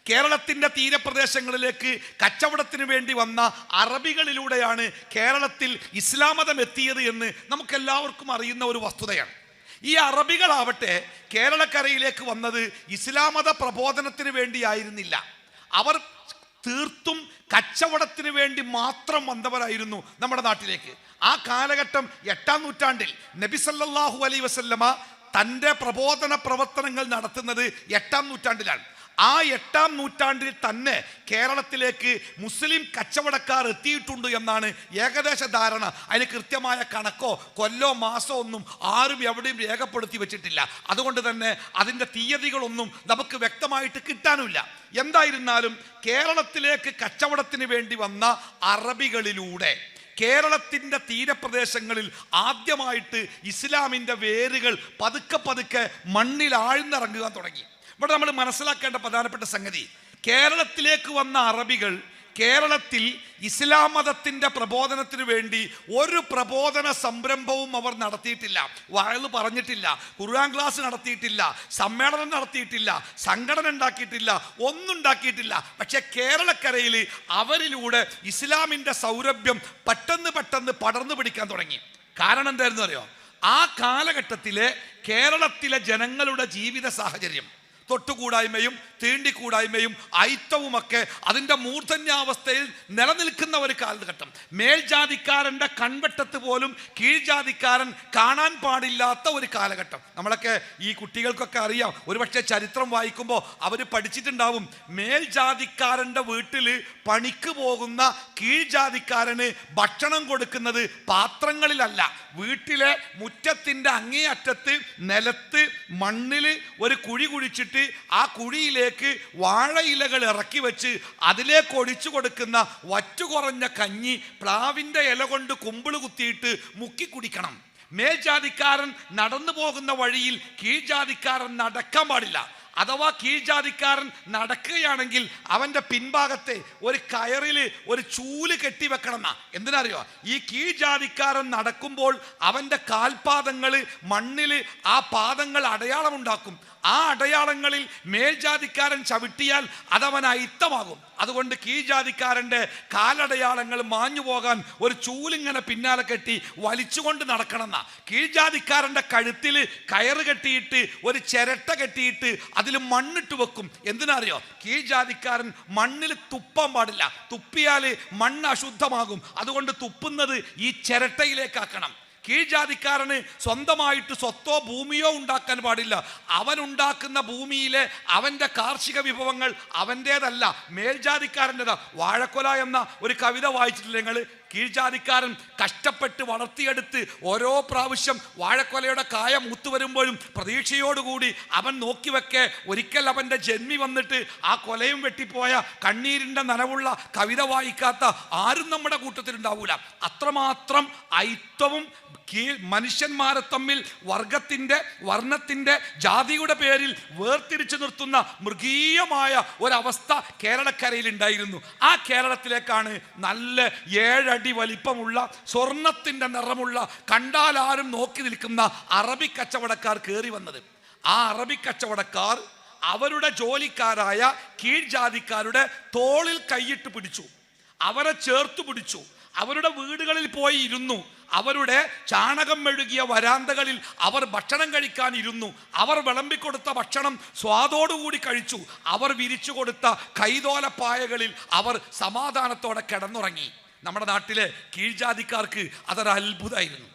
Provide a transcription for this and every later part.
കേരളത്തിൻ്റെ തീരപ്രദേശങ്ങളിലേക്ക് കച്ചവടത്തിന് വേണ്ടി വന്ന അറബികളിലൂടെയാണ് കേരളത്തിൽ ഇസ്ലാം മതം എത്തിയത് എന്ന് നമുക്കെല്ലാവർക്കും അറിയുന്ന ഒരു വസ്തുതയാണ്. ഈ അറബികളാവട്ടെ കേരളക്കരയിലേക്ക് വന്നത് ഇസ്ലാം മത പ്രബോധനത്തിന് വേണ്ടിയായിരുന്നില്ല. അവർ തീർത്തും കച്ചവടത്തിന് വേണ്ടി മാത്രം വന്നവരായിരുന്നു നമ്മുടെ നാട്ടിലേക്ക്. ആ കാലഘട്ടം 8-ാം നൂറ്റാണ്ടിൽ നബി സല്ലല്ലാഹു അലൈഹി വസല്ലമ തൻ്റെ പ്രബോധന പ്രവർത്തനങ്ങൾ നടത്തുന്നത് 8-ാം നൂറ്റാണ്ടിലാണ്. ആ 8-ാം നൂറ്റാണ്ടിൽ തന്നെ കേരളത്തിലേക്ക് മുസ്ലിം കച്ചവടക്കാർ എത്തിയിട്ടുണ്ട് എന്നാണ് ഏകദേശ ധാരണ. അതിന് കൃത്യമായ കണക്കോ കൊല്ലോ മാസോ ഒന്നും ആരും എവിടെയും രേഖപ്പെടുത്തി വെച്ചിട്ടില്ല. അതുകൊണ്ട് തന്നെ അതിൻ്റെ തീയതികളൊന്നും നമുക്ക് വ്യക്തമായിട്ട് കിട്ടാനുമില്ല. എന്തായിരുന്നാലും കേരളത്തിലേക്ക് കച്ചവടത്തിന് വേണ്ടി വന്ന അറബികളിലൂടെ കേരളത്തിൻ്റെ തീരപ്രദേശങ്ങളിൽ ആദ്യമായിട്ട് ഇസ്ലാമിൻ്റെ വേരുകൾ പതുക്കെ പതുക്കെ മണ്ണിൽ ആഴ്ന്നിറങ്ങുക തുടങ്ങി. ഇവിടെ നമ്മൾ മനസ്സിലാക്കേണ്ട പ്രധാനപ്പെട്ട സംഗതി, കേരളത്തിലേക്ക് വന്ന അറബികൾ കേരളത്തിൽ ഇസ്ലാം മതത്തിൻ്റെ പ്രബോധനത്തിന് വേണ്ടി ഒരു പ്രബോധന സംരംഭവും അവർ നടത്തിയിട്ടില്ല. വഅ്ള് പറഞ്ഞിട്ടില്ല, ഖുർആൻ ക്ലാസ് നടത്തിയിട്ടില്ല, സമ്മേളനം നടത്തിയിട്ടില്ല, സംഘടന ഉണ്ടാക്കിയിട്ടില്ല, ഒന്നും ഉണ്ടാക്കിയിട്ടില്ല. പക്ഷെ കേരളക്കരയിൽ അവരിലൂടെ ഇസ്ലാമിൻ്റെ സൗരഭ്യം പെട്ടെന്ന് പടർന്നു പിടിക്കാൻ തുടങ്ങി. കാരണം എന്തായിരുന്നു അറിയോ? ആ കാലഘട്ടത്തിലെ കേരളത്തിലെ ജനങ്ങളുടെ ജീവിത സാഹചര്യം, തൊട്ടുകൂടായ്മയും തീണ്ടിക്കൂടായ്മയും അയിത്തവുമൊക്കെ അതിൻ്റെ മൂർധന്യാവസ്ഥയിൽ നിലനിൽക്കുന്ന ഒരു കാലഘട്ടം. മേൽജാതിക്കാരൻ്റെ കൺവെട്ടത്ത് പോലും കീഴ്ജാതിക്കാരൻ കാണാൻ പാടില്ലാത്ത ഒരു കാലഘട്ടം. നമ്മളൊക്കെ ഈ കുട്ടികൾക്കൊക്കെ അറിയാം, ഒരുപക്ഷെ ചരിത്രം വായിക്കുമ്പോൾ അവർ പഠിച്ചിട്ടുണ്ടാവും. മേൽജാതിക്കാരൻ്റെ വീട്ടിൽ പണിക്ക് പോകുന്ന കീഴ്ജാതിക്കാരന് ഭക്ഷണം കൊടുക്കുന്നത് പാത്രങ്ങളിലല്ല, വീട്ടിലെ മുറ്റത്തിൻ്റെ അങ്ങേയറ്റത്ത് നിലത്ത് മണ്ണിൽ ഒരു കുഴി കുഴിച്ചിട്ട് ആ കുഴിയിലേക്ക് വാഴയിലകൾ ഇറക്കി വെച്ച് അതിലേക്ക് ഒഴിച്ചു കൊടുക്കുന്ന വറ്റുകുറഞ്ഞ കഞ്ഞി പ്ലാവിൻ്റെ ഇല കൊണ്ട് കുമ്പിള് കുത്തിയിട്ട് മുക്കി കുടിക്കണം. മേൽജാതിക്കാരൻ നടന്നു പോകുന്ന വഴിയിൽ കീഴ്ജാതിക്കാരൻ നടക്കാൻ പാടില്ല. അഥവാ കീഴ്ജാതിക്കാരൻ നടക്കുകയാണെങ്കിൽ അവൻ്റെ പിൻഭാഗത്തെ ഒരു കയറിൽ ഒരു ചൂല് കെട്ടിവെക്കണം എന്നാ. എന്തിനറിയോ? ഈ കീഴ്ജാതിക്കാരൻ നടക്കുമ്പോൾ അവൻ്റെ കാൽപാദങ്ങൾ മണ്ണിൽ ആ പാദങ്ങൾ അടയാളമുണ്ടാക്കും. ആ അടയാളങ്ങളിൽ മേൽജാതിക്കാരൻ ചവിട്ടിയാൽ അതവൻ അയിത്തമാകും. അതുകൊണ്ട് കീഴ്ജാതിക്കാരൻ്റെ കാലടയാളങ്ങൾ മാഞ്ഞു പോകാൻ ഒരു ചൂലിങ്ങനെ പിന്നാലെ കെട്ടി വലിച്ചുകൊണ്ട് നടക്കണം എന്നാ. കീഴ്ജാതിക്കാരൻ്റെ കഴുത്തിൽ കയറ് കെട്ടിയിട്ട് ഒരു ചിരട്ട കെട്ടിയിട്ട് അതിൽ മണ്ണിട്ട് വെക്കും. എന്തിനറിയോ? കീഴ്ജാതിക്കാരൻ മണ്ണിൽ തുപ്പാൻ പാടില്ല, തുപ്പിയാൽ മണ്ണ് അശുദ്ധമാകും. അതുകൊണ്ട് തുപ്പുന്നത് ഈ ചിരട്ടയിലേക്കാക്കണം. കീഴ്ജാതിക്കാരന് സ്വന്തമായിട്ട് സ്വത്തോ ഭൂമിയോ ഉണ്ടാക്കാൻ പാടില്ല. അവൻ ഉണ്ടാക്കുന്ന ഭൂമിയിലെ അവൻ്റെ കാർഷിക വിഭവങ്ങൾ അവൻ്റേതല്ല, മേൽജാതിക്കാരൻ്റെതാ. വാഴക്കൊല എന്ന ഒരു കവിത വായിച്ചിട്ടില്ല നിങ്ങൾ? കീഴ്ജാതിക്കാരൻ കഷ്ടപ്പെട്ട് വളർത്തിയെടുത്ത് ഓരോ പ്രാവശ്യം വാഴക്കൊലയുടെ കായ മൂത്തു വരുമ്പോഴും പ്രതീക്ഷയോടുകൂടി അവൻ നോക്കി വെക്കെ ഒരിക്കൽ അവൻ്റെ ജന്മി വന്നിട്ട് ആ കൊലയും വെട്ടിപ്പോയ കണ്ണീരിൻ്റെ നനവുള്ള കവിത വായിക്കാത്ത ആരും നമ്മുടെ കൂട്ടത്തിലുണ്ടാവൂല. അത്രമാത്രം അയിത്വവും മനുഷ്യന്മാരെ തമ്മിൽ വർഗത്തിൻ്റെ, വർണ്ണത്തിൻ്റെ, ജാതിയുടെ പേരിൽ വേർതിരിച്ചു നിർത്തുന്ന മൃഗീയമായ ഒരവസ്ഥ കേരളക്കരയിൽ ഉണ്ടായിരുന്നു. ആ കേരളത്തിലേക്കാണ് നല്ല 7 അടി വലിപ്പമുള്ള സ്വർണത്തിൻ്റെ നിറമുള്ള കണ്ടാൽ ആരും നോക്കി നിൽക്കുന്ന അറബി കച്ചവടക്കാർ കയറി വന്നത്. ആ അറബി കച്ചവടക്കാർ അവരുടെ ജോലിക്കാരായ കീഴ്ജാതിക്കാരുടെ തോളിൽ കൈയിട്ട് പിടിച്ചു, അവരെ ചേർത്തു പിടിച്ചു, അവരുടെ വീടുകളിൽ പോയി ഇരുന്നു, അവരുടെ ചാണകം മെഴുകിയ വരാന്തകളിൽ അവർ ഭക്ഷണം കഴിക്കാൻ ഇരുന്നു. അവർ വിളമ്പിക്കൊടുത്ത ഭക്ഷണം സ്വാദോടുകൂടി കഴിച്ചു. അവർ വിരിച്ചു കൊടുത്ത കൈതോലപ്പായകളിൽ അവർ സമാധാനത്തോടെ കിടന്നുറങ്ങി. നമ്മുടെ നാട്ടിലെ കീഴ്ജാതിക്കാർക്ക് അതൊരു അത്ഭുതമായിരുന്നു.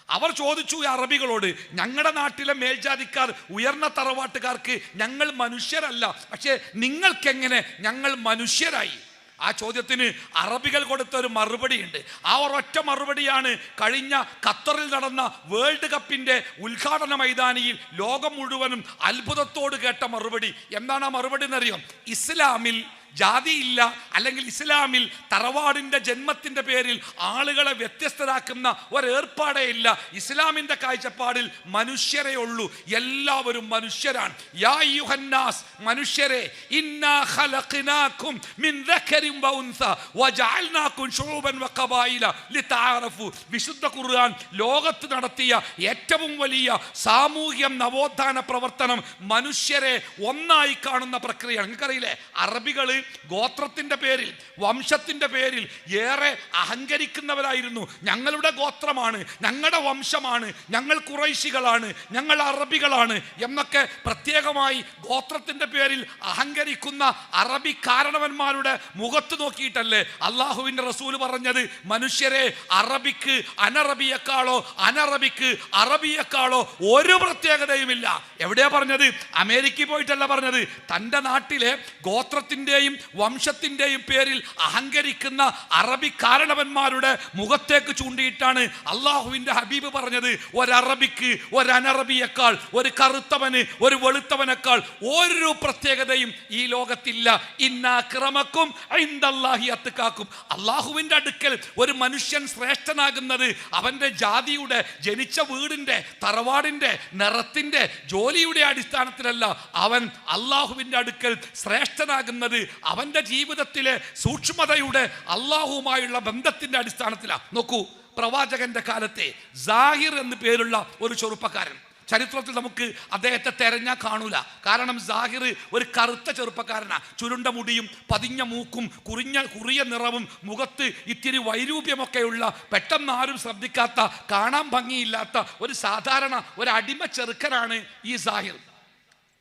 അവർ ചോദിച്ചു ഈ അറബികളോട്, ഞങ്ങളുടെ നാട്ടിലെ മേൽജാതിക്കാർ, ഉയർന്ന തറവാട്ടുകാർക്ക് ഞങ്ങൾ മനുഷ്യരല്ല, പക്ഷേ നിങ്ങൾക്കെങ്ങനെ ഞങ്ങൾ മനുഷ്യരായി? ആ ചോദ്യത്തിന് അറബികൾ കൊടുത്ത ഒരു മറുപടിയുണ്ട്. ആ ഒരൊറ്റ മറുപടിയാണ് കഴിഞ്ഞ ഖത്തറിൽ നടന്ന വേൾഡ് കപ്പിൻ്റെ ഉദ്ഘാടന മൈതാനിയിൽ ലോകം മുഴുവനും അത്ഭുതത്തോട് കേട്ട മറുപടി. എന്താണ് ആ മറുപടി എന്നറിയാം? ഇസ്ലാമിൽ ജാതിയില്ല, അല്ലെങ്കിൽ ഇസ്ലാമിൽ തറവാടിന്റെ ജന്മത്തിന്റെ പേരിൽ ആളുകളെ വ്യത്യസ്തരാക്കുന്ന ഒരേർപ്പാടേ ഇല്ല. ഇസ്ലാമിന്റെ കാഴ്ചപ്പാടിൽ മനുഷ്യരേ ഉള്ളൂ, എല്ലാവരും മനുഷ്യരാണ്. യാ അയ്യുഹന്നാസ്, മനുഷ്യരെ, ഇന്നാ ഖലഖനാകും മിൻ ദക്കരിൻ വ ഉൻസ വജഅൽനാകും ശുഊബൻ വഖബായില ലിതഅറഫു. വിശുദ്ധ ഖുർആൻ ലോകത്ത് നടത്തിയ ഏറ്റവും വലിയ സാമൂഹ്യ നവോത്ഥാന പ്രവർത്തനം മനുഷ്യരെ ഒന്നായി കാണുന്ന പ്രക്രിയയാണ്. നിങ്ങൾക്കറിയില്ലേ, അറബികള് ഗോത്രത്തിന്റെ പേരിൽ, വംശത്തിന്റെ പേരിൽ ഏറെ അഹങ്കരിക്കുന്നവരായിരുന്നു. ഞങ്ങളുടെ ഗോത്രമാണ്, ഞങ്ങളുടെ വംശമാണ്, ഞങ്ങൾ ഖുറൈശികളാണ്, ഞങ്ങൾ അറബികളാണ് എന്നൊക്കെ പ്രത്യേകമായി ഗോത്രത്തിന്റെ പേരിൽ അഹങ്കരിക്കുന്ന അറബി കാരണവന്മാരുടെ മുഖത്ത് നോക്കിയിട്ടല്ലേ അള്ളാഹുവിന്റെ റസൂൽ പറഞ്ഞത്, മനുഷ്യരെ, അറബിക്ക് അനറബിയെക്കാളോ അനറബിക്ക് അറബിയെക്കാളോ ഒരു പ്രത്യേകതയുമില്ല. എവിടെയാ പറഞ്ഞത്? അമേരിക്കയിൽ പോയിട്ടല്ല പറഞ്ഞത്. തൻ്റെ നാട്ടിലെ ഗോത്രത്തിൻ്റെയും വംശത്തിൻ്റെയും പേരിൽ അഹങ്കരിക്കുന്ന അറബി കാരണവന്മാരുടെ മുഖത്തേക്ക് ചൂണ്ടിയിട്ടാണ് അള്ളാഹുവിൻ്റെ ഹബീബ് പറഞ്ഞത്, ഒരറബിക്ക് ഒരനറബിയേക്കാൾ, ഒരു കറുത്തവന് ഒരു വെളുത്തവനേക്കാൾ ഒരു പ്രത്യേകതയും ഈ ലോകത്തില്ല. ഇന്നാ അക്രമക്കും ഇൻദല്ലാഹി അത്ഖാക്കും. അള്ളാഹുവിൻ്റെ അടുക്കൽ ഒരു മനുഷ്യൻ ശ്രേഷ്ഠനാകുന്നത് അവൻ്റെ ജാതിയുടെ, ജനിച്ച വീടിൻ്റെ, തറവാടിൻ്റെ, നിറത്തിൻ്റെ, ജോലിയുടെ അടിസ്ഥാനത്തിലല്ല. അവൻ അള്ളാഹുവിൻ്റെ അടുക്കൽ ശ്രേഷ്ഠനാകുന്നത് അവൻ്റെ ജീവിതത്തിലെ സൂക്ഷ്മതയുടെ, അള്ളാഹുവുമായുള്ള ബന്ധത്തിൻ്റെ അടിസ്ഥാനത്തിലാണ്. നോക്കൂ, പ്രവാചകന്റെ കാലത്തെ സാഹിർ എന്ന് പേരുള്ള ഒരു ചെറുപ്പക്കാരൻ, ചരിത്രത്തിൽ നമുക്ക് അദ്ദേഹത്തെ തെരഞ്ഞാൽ കാണൂല. കാരണം സാഹിർ ഒരു കറുത്ത ചെറുപ്പക്കാരനാണ്. ചുരുണ്ട മുടിയും പതിഞ്ഞ മൂക്കും കുറിയ നിറവും മുഖത്ത് ഇത്തിരി വൈരൂപ്യമൊക്കെയുള്ള, പെട്ടെന്ന് ആരും ശ്രദ്ധിക്കാത്ത, കാണാൻ ഭംഗിയില്ലാത്ത ഒരു സാധാരണ ഒരു അടിമ ചെറുക്കനാണ് ഈ സാഹിർ.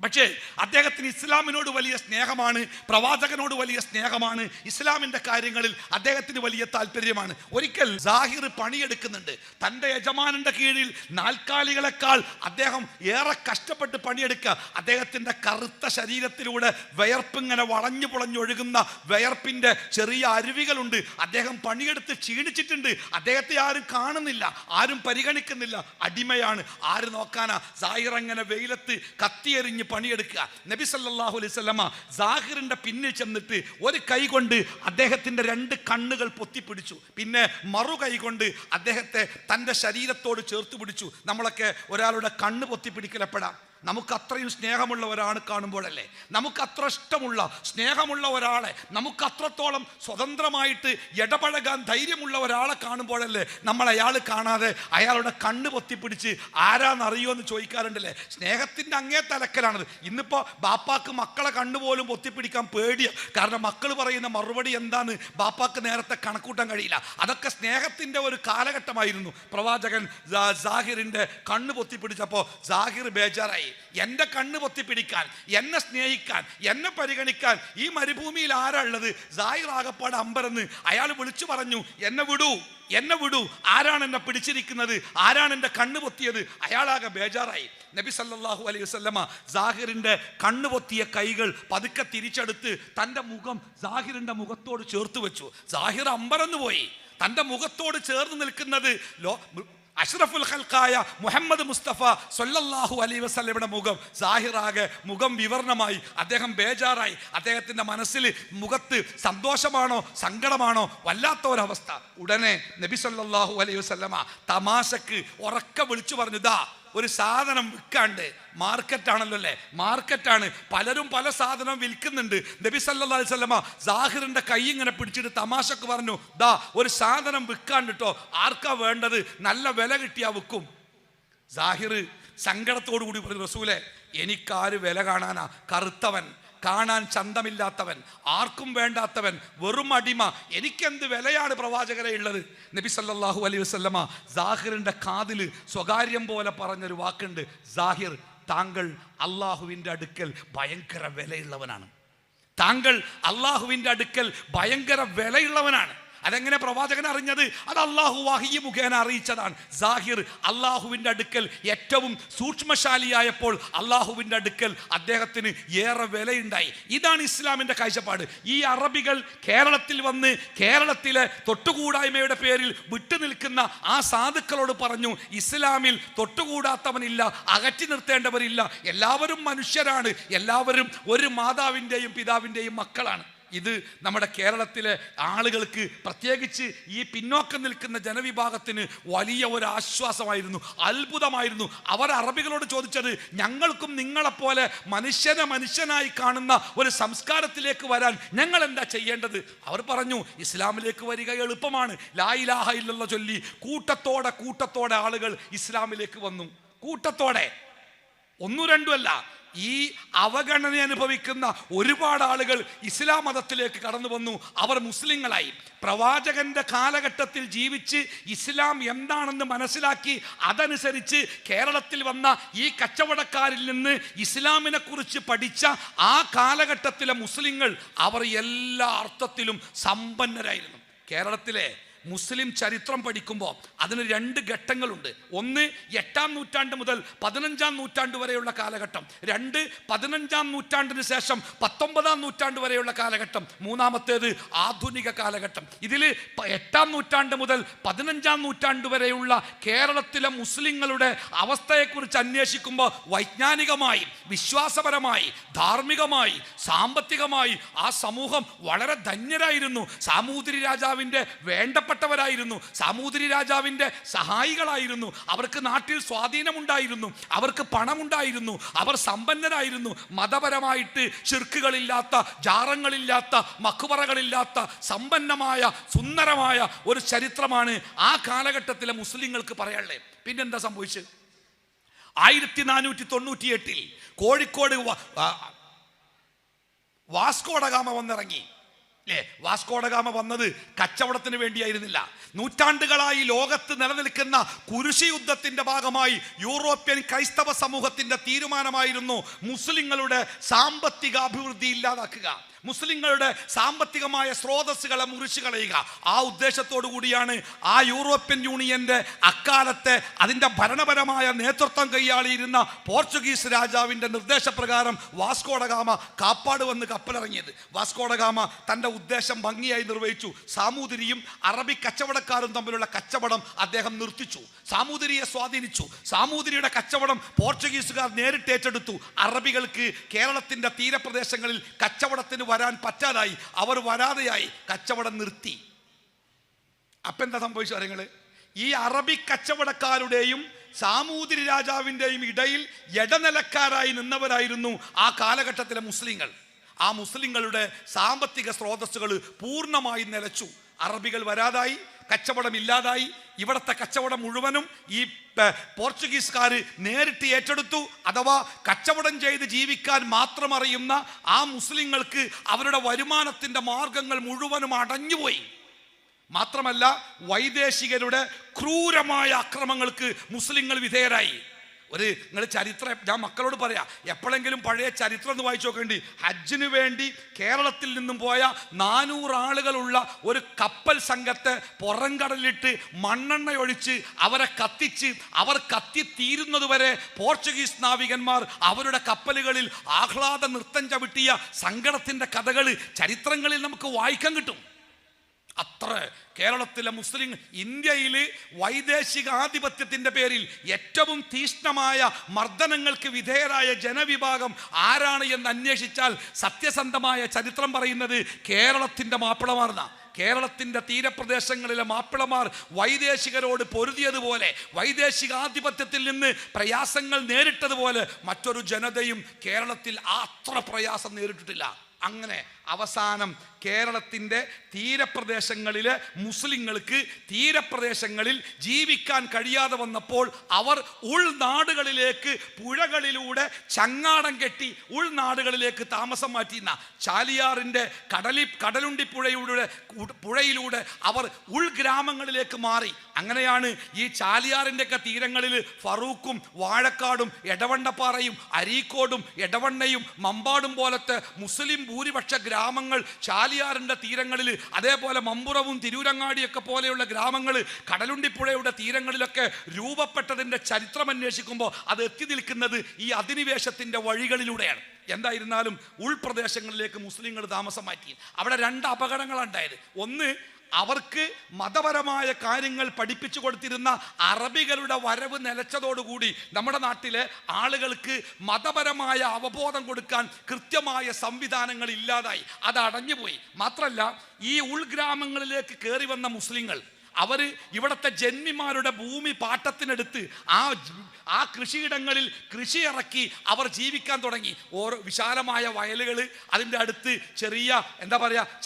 പക്ഷേ അദ്ദേഹത്തിന് ഇസ്ലാമിനോട് വലിയ സ്നേഹമാണ്, പ്രവാചകനോട് വലിയ സ്നേഹമാണ്, ഇസ്ലാമിൻ്റെ കാര്യങ്ങളിൽ അദ്ദേഹത്തിന് വലിയ താല്പര്യമാണ്. ഒരിക്കൽ സാഹിർ പണിയെടുക്കുന്നുണ്ട്. തൻ്റെ യജമാനന്റെ കീഴിൽ നാൽക്കാലികളെക്കാൾ അദ്ദേഹം ഏറെ കഷ്ടപ്പെട്ട് പണിയെടുക്കുക. അദ്ദേഹത്തിൻ്റെ കറുത്ത ശരീരത്തിലൂടെ വിയർപ്പിങ്ങനെ വളഞ്ഞു പുളഞ്ഞൊഴുകുന്ന വിയർപ്പിൻ്റെ ചെറിയ അരുവികളുണ്ട്. അദ്ദേഹം പണിയെടുത്ത് ക്ഷീണിച്ചിട്ടുണ്ട്. അദ്ദേഹത്തെ ആരും കാണുന്നില്ല, ആരും പരിഗണിക്കുന്നില്ല. അടിമയാണ്, ആര് നോക്കാനാ? സാഹിർ അങ്ങനെ വെയിലത്ത് കത്തിയെറിഞ്ഞ് പണിയെടുക്കുക. നബി സല്ലല്ലാഹു അലൈഹി വസല്ലമ സാഹിറിന്റെ പിന്നിൽ ചെന്നിട്ട് ഒരു കൈ കൊണ്ട് അദ്ദേഹത്തിന്റെ 2 കണ്ണുകൾ പൊത്തിപ്പിടിച്ചു. പിന്നെ മറു കൈ കൊണ്ട് അദ്ദേഹത്തെ തൻ്റെ ശരീരത്തോട് ചേർത്ത് പിടിച്ചു. നമ്മളൊക്കെ ഒരാളുടെ കണ്ണ് പൊത്തിപ്പിടിക്കലപ്പെടാം. നമുക്ക് അത്രയും സ്നേഹമുള്ള ഒരാൾ കാണുമ്പോഴല്ലേ, നമുക്ക് അത്ര ഇഷ്ടമുള്ള സ്നേഹമുള്ള ഒരാളെ, നമുക്ക് അത്രത്തോളം സ്വതന്ത്രമായിട്ട് ഇടപഴകാൻ ധൈര്യമുള്ള ഒരാളെ കാണുമ്പോഴല്ലേ നമ്മൾ അയാൾ കാണാതെ അയാളുടെ കണ്ണ് പൊത്തിപ്പിടിച്ച് ആരാന്നറിയോ എന്ന് ചോദിക്കാറുണ്ടല്ലേ. സ്നേഹത്തിൻ്റെ അങ്ങേ തലക്കലാണത്. ഇന്നിപ്പോൾ ബാപ്പാക്ക് മക്കളെ കണ്ണുപോലും പൊത്തിപ്പിടിക്കാൻ പേടിയാണ്. കാരണം മക്കൾ പറയുന്ന മറുപടി എന്താന്ന് ബാപ്പാക്ക് നേരത്തെ കണക്കൂട്ടാൻ കഴിയില്ല. അതൊക്കെ സ്നേഹത്തിൻ്റെ ഒരു കാലഘട്ടമായിരുന്നു. പ്രവാചകൻ സാഹിറിൻ്റെ കണ്ണ് പൊത്തിപ്പിടിച്ചപ്പോൾ സാഹിർ ബേജാറായി. എൻ്റെ കണ്ണ് പൊത്തിപ്പിടിക്കാൻ, എന്നെ സ്നേഹിക്കാൻ, എന്നെ പരിഗണിക്കാൻ ഈ മരുഭൂമിയിൽ ആരാളുള്ളത്? സാഹിർ ആകപ്പാട് അമ്പരന്ന് അയാൾ വിളിച്ചു പറഞ്ഞു, എന്നെ വിടൂ, എന്നെ വിടൂ, ആരാണ് എന്നെ പിടിച്ചിരിക്കുന്നത്, ആരാണ് എൻ്റെ കണ്ണ് പൊത്തിയത്? അയാളാകെ ബേജാറായി. നബി സല്ലല്ലാഹു അലൈഹി വസല്ലമ സാഹിറിൻ്റെ കണ്ണ് പൊത്തിയ കൈകൾ പതുക്കെ തിരിച്ചെടുത്ത് തൻ്റെ മുഖം സാഹിറിൻ്റെ മുഖത്തോട് ചേർത്ത് വെച്ചു. സാഹിർ അമ്പരന്ന് പോയി. തൻ്റെ മുഖത്തോട് ചേർന്ന് നിൽക്കുന്നത് അഷ്റഫുൽ ഖൽഖായ മുഹമ്മദ് മുസ്തഫ സല്ലല്ലാഹു അലൈഹി വസല്ലമയുടെ മുഖം. സാഹിറാകെ മുഖം വിവരണമായി. അദ്ദേഹം ബേജാറായി. അദ്ദേഹത്തിൻ്റെ മനസ്സിൽ മുഖത്ത് സന്തോഷമാണോ സങ്കടമാണോ വല്ലാത്ത ഒരവസ്ഥ. ഉടനെ നബി സല്ലല്ലാഹു അലൈഹി വസല്ലമ തമാശക്ക് ഉറക്കെ വിളിച്ചു പറഞ്ഞു, ദാ ഒരു സാധനം വിൽക്കാണ്ട്. മാർക്കറ്റാണല്ലോ അല്ലേ, മാർക്കറ്റാണ്, പലരും പല സാധനം വിൽക്കുന്നുണ്ട്. നബി സല്ലല്ലാഹു അലൈഹി വസല്ലമ സാഹിറിന്റെ കൈ ഇങ്ങനെ പിടിച്ചിട്ട് തമാശക്ക് പറഞ്ഞു, ദാ ഒരു സാധനം വിൽക്കാണ്ട് കേട്ടോ, ആർക്കാ വേണ്ടത്? നല്ല വില കിട്ടിയാ വിൽക്കും. സാഹിർ സങ്കടത്തോടു കൂടി പറഞ്ഞു, റസൂലേ, എനിക്കാര് വില കാണാനാ? കറുത്തവൻ, കാണാൻ ചന്തമില്ലാത്തവൻ, ആർക്കും വേണ്ടാത്തവൻ, വെറും അടിമ, എനിക്കെന്ത് വിലയാണ് പ്രവാചകരെ ഉള്ളത്? നബി സല്ലല്ലാഹു അലൈഹി വസല്ലമ സാഹിറിൻ്റെ കാതിൽ സ്വകാര്യം പോലെ പറഞ്ഞൊരു വാക്കുണ്ട്, സാഹിർ, താങ്കൾ അള്ളാഹുവിൻ്റെ അടുക്കൽ ഭയങ്കര വിലയുള്ളവനാണ്. താങ്കൾ അള്ളാഹുവിൻ്റെ അടുക്കൽ ഭയങ്കര വിലയുള്ളവനാണ്. അതെങ്ങനെ പ്രവാചകൻ അറിഞ്ഞത്? അത് അള്ളാഹു വഹി മുഖേന അറിയിച്ചതാണ്. സാഹിർ അള്ളാഹുവിൻ്റെ അടുക്കൽ ഏറ്റവും സൂക്ഷ്മശാലിയായപ്പോൾ അള്ളാഹുവിൻ്റെ അടുക്കൽ അദ്ദേഹത്തിന് ഏറെ വിലയുണ്ടായി. ഇതാണ് ഇസ്ലാമിൻ്റെ കാഴ്ചപ്പാട്. ഈ അറബികൾ കേരളത്തിൽ വന്ന് കേരളത്തിലെ തൊട്ടുകൂടായ്മയുടെ പേരിൽ വിട്ടുനിൽക്കുന്ന ആ സാധുക്കളോട് പറഞ്ഞു, ഇസ്ലാമിൽ തൊട്ടുകൂടാത്തവനില്ല, അകറ്റി നിർത്തേണ്ടവരില്ല, എല്ലാവരും മനുഷ്യരാണ്, എല്ലാവരും ഒരു മാതാവിൻ്റെയും പിതാവിൻ്റെയും മക്കളാണ്. ഇത് നമ്മുടെ കേരളത്തിലെ ആളുകൾക്ക്, പ്രത്യേകിച്ച് ഈ പിന്നോക്കം നിൽക്കുന്ന ജനവിഭാഗത്തിന് വലിയ ഒരു ആശ്വാസമായിരുന്നു, അത്ഭുതമായിരുന്നു. അവർ അറബികളോട് ചോദിച്ചത്, ഞങ്ങൾക്കും നിങ്ങളെപ്പോലെ മനുഷ്യനായി കാണുന്ന ഒരു സംസ്കാരത്തിലേക്ക് വരാൻ ഞങ്ങൾ എന്താ ചെയ്യേണ്ടത്? അവർ പറഞ്ഞു, ഇസ്ലാമിലേക്ക് വരിക എളുപ്പമാണ്. ലാ ഇലാഹ ഇല്ലല്ലാഹ് ചൊല്ലി കൂട്ടത്തോടെ ആളുകൾ ഇസ്ലാമിലേക്ക് വന്നു. കൂട്ടത്തോടെ, ഒന്നു രണ്ടുമല്ല. ഈ അവഗണന അനുഭവിക്കുന്ന ഒരുപാട് ആളുകൾ ഇസ്ലാം മതത്തിലേക്ക് കടന്നു വന്നു. അവർ മുസ്ലിങ്ങളായി. പ്രവാചകന്റെ കാലഘട്ടത്തിൽ ജീവിച്ച് ഇസ്ലാം എന്താണെന്ന് മനസ്സിലാക്കി അതനുസരിച്ച് കേരളത്തിൽ വന്ന ഈ കച്ചവടക്കാരിൽ നിന്ന് ഇസ്ലാമിനെ കുറിച്ച് പഠിച്ച ആ കാലഘട്ടത്തിലെ മുസ്ലിങ്ങൾ അവർ എല്ലാ അർത്ഥത്തിലും സമ്പന്നരായിരുന്നു. കേരളത്തിലെ മുസ്ലിം ചരിത്രം പഠിക്കുമ്പോൾ അതിന് രണ്ട് ഘട്ടങ്ങളുണ്ട്. ഒന്ന് 8-ാം നൂറ്റാണ്ട് മുതൽ 15-ാം നൂറ്റാണ്ട് വരെയുള്ള കാലഘട്ടം. രണ്ട് 15-ാം നൂറ്റാണ്ടിന് ശേഷം 19-ാം നൂറ്റാണ്ട് വരെയുള്ള കാലഘട്ടം. മൂന്നാമത്തേത് ആധുനിക കാലഘട്ടം. ഇതിൽ 8-ാം നൂറ്റാണ്ട് മുതൽ 15-ാം നൂറ്റാണ്ട് വരെയുള്ള കേരളത്തിലെ മുസ്ലിങ്ങളുടെ അവസ്ഥയെക്കുറിച്ച് അന്വേഷിക്കുമ്പോൾ വൈജ്ഞാനികമായി, വിശ്വാസപരമായി, ധാർമ്മികമായി, സാമ്പത്തികമായി ആ സമൂഹം വളരെ ധന്യരായിരുന്നു. സാമൂതിരി രാജാവിൻ്റെ വേണ്ടപ്പെട്ടവരായിരുന്നു. സാമൂതിരി രാജാവിൻ്റെ സഹായികളായിരുന്നു. അവർക്ക് നാട്ടിൽ സ്വാധീനമുണ്ടായിരുന്നു, അവർക്ക് പണമുണ്ടായിരുന്നു, അവർ സമ്പന്നരായിരുന്നു. മതപരമായിട്ട് ശിർക്കുകളില്ലാത്ത, ജാറങ്ങളില്ലാത്ത, മഖ്ബറകളില്ലാത്ത സമ്പന്നമായ സുന്ദരമായ ഒരു ചരിത്രമാണ് ആ കാലഘട്ടത്തിലെ മുസ്ലിങ്ങൾക്ക് പറയാനുള്ളത്. പിന്നെന്താ സംഭവിച്ചത്? 1498 കോഴിക്കോട് വാസ്കോഡഗാമ വന്നിറങ്ങി. അല്ലേ? വാസ്കോഡഗാമ വന്നത് കച്ചവടത്തിന് വേണ്ടിയായിരുന്നില്ല. നൂറ്റാണ്ടുകളായി ലോകത്ത് നിലനിൽക്കുന്ന കുരിശ് യുദ്ധത്തിന്റെ ഭാഗമായി യൂറോപ്യൻ ക്രൈസ്തവ സമൂഹത്തിന്റെ തീരുമാനമായിരുന്നു മുസ്ലിങ്ങളുടെ സാമ്പത്തിക അഭിവൃദ്ധി ഇല്ലാതാക്കുക, മുസ്ലിങ്ങളുടെ സാമ്പത്തികമായ സ്രോതസ്സുകളെ മുറിച്ചു കളയുക. ആ ഉദ്ദേശത്തോടു കൂടിയാണ് ആ യൂറോപ്യൻ യൂണിയന്റെ അക്കാലത്തെ അതിൻ്റെ ഭരണപരമായ നേതൃത്വം കൈയാളിയിരുന്ന പോർച്ചുഗീസ് രാജാവിൻ്റെ നിർദ്ദേശപ്രകാരം വാസ്കോഡഗാമ കാപ്പാട് വന്ന് കപ്പലിറങ്ങിയത്. വാസ്കോഡഗാമ തൻ്റെ ഉദ്ദേശം ഭംഗിയായി നിർവഹിച്ചു. സാമൂതിരിയും അറബി കച്ചവടക്കാരും തമ്മിലുള്ള കച്ചവടം അദ്ദേഹം നിർത്തിച്ചു. സാമൂതിരിയെ സ്വാധീനിച്ചു. സാമൂതിരിയുടെ കച്ചവടം പോർച്ചുഗീസുകാർ നേരിട്ട് ഏറ്റെടുത്തു. അറബികൾക്ക് കേരളത്തിൻ്റെ തീരപ്രദേശങ്ങളിൽ കച്ചവടത്തിന് വരാൻ പറ്റാതായി. അവർ വരാതെയായി. കച്ചവടം നിർത്തി. അപ്പം എന്താ സംഭവിച്ചു അറിയങ്ങള്? ഈ അറബി കച്ചവടക്കാരുടെയും സാമൂതിരി രാജാവിൻ്റെയും ഇടയിൽ ഇടനിലക്കാരായി നിന്നവരായിരുന്നു ആ കാലഘട്ടത്തിലെ മുസ്ലിങ്ങൾ. ആ മുസ്ലിങ്ങളുടെ സാമ്പത്തിക സ്രോതസ്സുകൾ പൂർണ്ണമായി നിലച്ചു. അറബികൾ വരാതായി, കച്ചവടം ഇല്ലാതായി. ഇവിടുത്തെ കച്ചവടം മുഴുവനും ഈ പോർച്ചുഗീസുകാർ നേരിട്ട് ഏറ്റെടുത്തു. അഥവാ കച്ചവടം ചെയ്ത് ജീവിക്കാൻ മാത്രം അറിയുന്ന ആ മുസ്ലിങ്ങൾക്ക് അവരുടെ വരുമാനത്തിൻ്റെ മാർഗങ്ങൾ മുഴുവനും അടഞ്ഞുപോയി. മാത്രമല്ല, വൈദേശികരുടെ ക്രൂരമായ അക്രമങ്ങൾക്ക് മുസ്ലിങ്ങൾ വിധേയരായി. നിങ്ങൾ ചരിത്രം, ഞാൻ മക്കളോട് പറയാം, എപ്പോഴെങ്കിലും പഴയ ചരിത്രം ഒന്ന് വായിച്ചു നോക്കേണ്ടി. ഹജ്ജിന് വേണ്ടി കേരളത്തിൽ നിന്നും പോയ 400 ആളുകളുള്ള ഒരു കപ്പൽ സംഘത്തെ പുറംകടലിട്ട് മണ്ണെണ്ണ ഒഴിച്ച് അവരെ കത്തിച്ച് അവർ കത്തിത്തീരുന്നത് വരെ പോർച്ചുഗീസ് നാവികന്മാർ അവരുടെ കപ്പലുകളിൽ ആഹ്ലാദ നൃത്തം ചവിട്ടിയ സങ്കടത്തിൻ്റെ കഥകൾ ചരിത്രങ്ങളിൽ നമുക്ക് വായിക്കാൻ കിട്ടും. അത്ര കേരളത്തിലെ മുസ്ലിം, ഇന്ത്യയിൽ വൈദേശിക ആധിപത്യത്തിൻ്റെ പേരിൽ ഏറ്റവും തീഷ്ണമായ മർദ്ദനങ്ങൾക്ക് വിധേയരായ ജനവിഭാഗം ആരാണ് എന്ന് അന്വേഷിച്ചാൽ സത്യസന്ധമായ ചരിത്രം പറയുന്നത് കേരളത്തിൻ്റെ മാപ്പിളമാർന്ന. കേരളത്തിൻ്റെ തീരപ്രദേശങ്ങളിലെ മാപ്പിളമാർ വൈദേശികരോട് പൊരുതിയതുപോലെ, വൈദേശികാധിപത്യത്തിൽ നിന്ന് പ്രയാസങ്ങൾ നേരിട്ടതുപോലെ മറ്റൊരു ജനതയും കേരളത്തിൽ അത്ര പ്രയാസം നേരിട്ടിട്ടില്ല. അങ്ങനെ അവസാനം കേരളത്തിൻ്റെ തീരപ്രദേശങ്ങളിലെ മുസ്ലിങ്ങൾക്ക് തീരപ്രദേശങ്ങളിൽ ജീവിക്കാൻ കഴിയാതെ വന്നപ്പോൾ അവർ ഉൾനാടുകളിലേക്ക് പുഴകളിലൂടെ ചങ്ങാടം കെട്ടി ഉൾനാടുകളിലേക്ക് താമസം മാറ്റിയിരുന്ന ചാലിയാറിൻ്റെ കടലുണ്ടി പുഴയിലൂടെ അവർ ഉൾഗ്രാമങ്ങളിലേക്ക് മാറി. അങ്ങനെയാണ് ഈ ചാലിയാറിൻ്റെയൊക്കെ തീരങ്ങളിൽ ഫറൂഖും വാഴക്കാടും എടവണ്ണപ്പാറയും അരീക്കോടും എടവണ്ണയും മമ്പാടും പോലത്തെ മുസ്ലിം ഭൂരിപക്ഷ ഗ്രാമങ്ങൾ ചാലിയാറിൻ്റെ തീരങ്ങളിൽ, അതേപോലെ മമ്പുറവും തിരൂരങ്ങാടിയൊക്കെ പോലെയുള്ള ഗ്രാമങ്ങൾ കടലുണ്ടിപ്പുഴയുടെ തീരങ്ങളിലൊക്കെ രൂപപ്പെട്ടതിൻ്റെ ചരിത്രം അന്വേഷിക്കുമ്പോൾ അത് എത്തി നിൽക്കുന്നത് ഈ അധിനിവേശത്തിൻ്റെ വഴികളിലൂടെയാണ്. എന്തായിരുന്നാലും ഉൾപ്രദേശങ്ങളിലേക്ക് മുസ്ലിങ്ങൾ താമസം മാറ്റി. അവിടെ 2 അപകടങ്ങളാണ് ഉണ്ടായത്. ഒന്ന്, അവർക്ക് മതപരമായ കാര്യങ്ങൾ പഠിപ്പിച്ചു കൊടുത്തിരുന്ന അറബികളുടെ വരവ് നിലച്ചതോടുകൂടി നമ്മുടെ നാട്ടിലെ ആളുകൾക്ക് മതപരമായ അവബോധം കൊടുക്കാൻ കൃത്യമായ സംവിധാനങ്ങൾ ഇല്ലാതായി, അത് അടഞ്ഞുപോയി. മാത്രമല്ല, ഈ ഉൾഗ്രാമങ്ങളിലേക്ക് കയറി വന്ന മുസ്ലിങ്ങൾ അവർ ഇവിടുത്തെ ജന്മിമാരുടെ ഭൂമി പാട്ടത്തിനെടുത്ത് ആ കൃഷിയിടങ്ങളിൽ കൃഷി ഇറക്കി അവർ ജീവിക്കാൻ തുടങ്ങി. ഓരോ വിശാലമായ വയലുകൾ, അതിൻ്റെ അടുത്ത്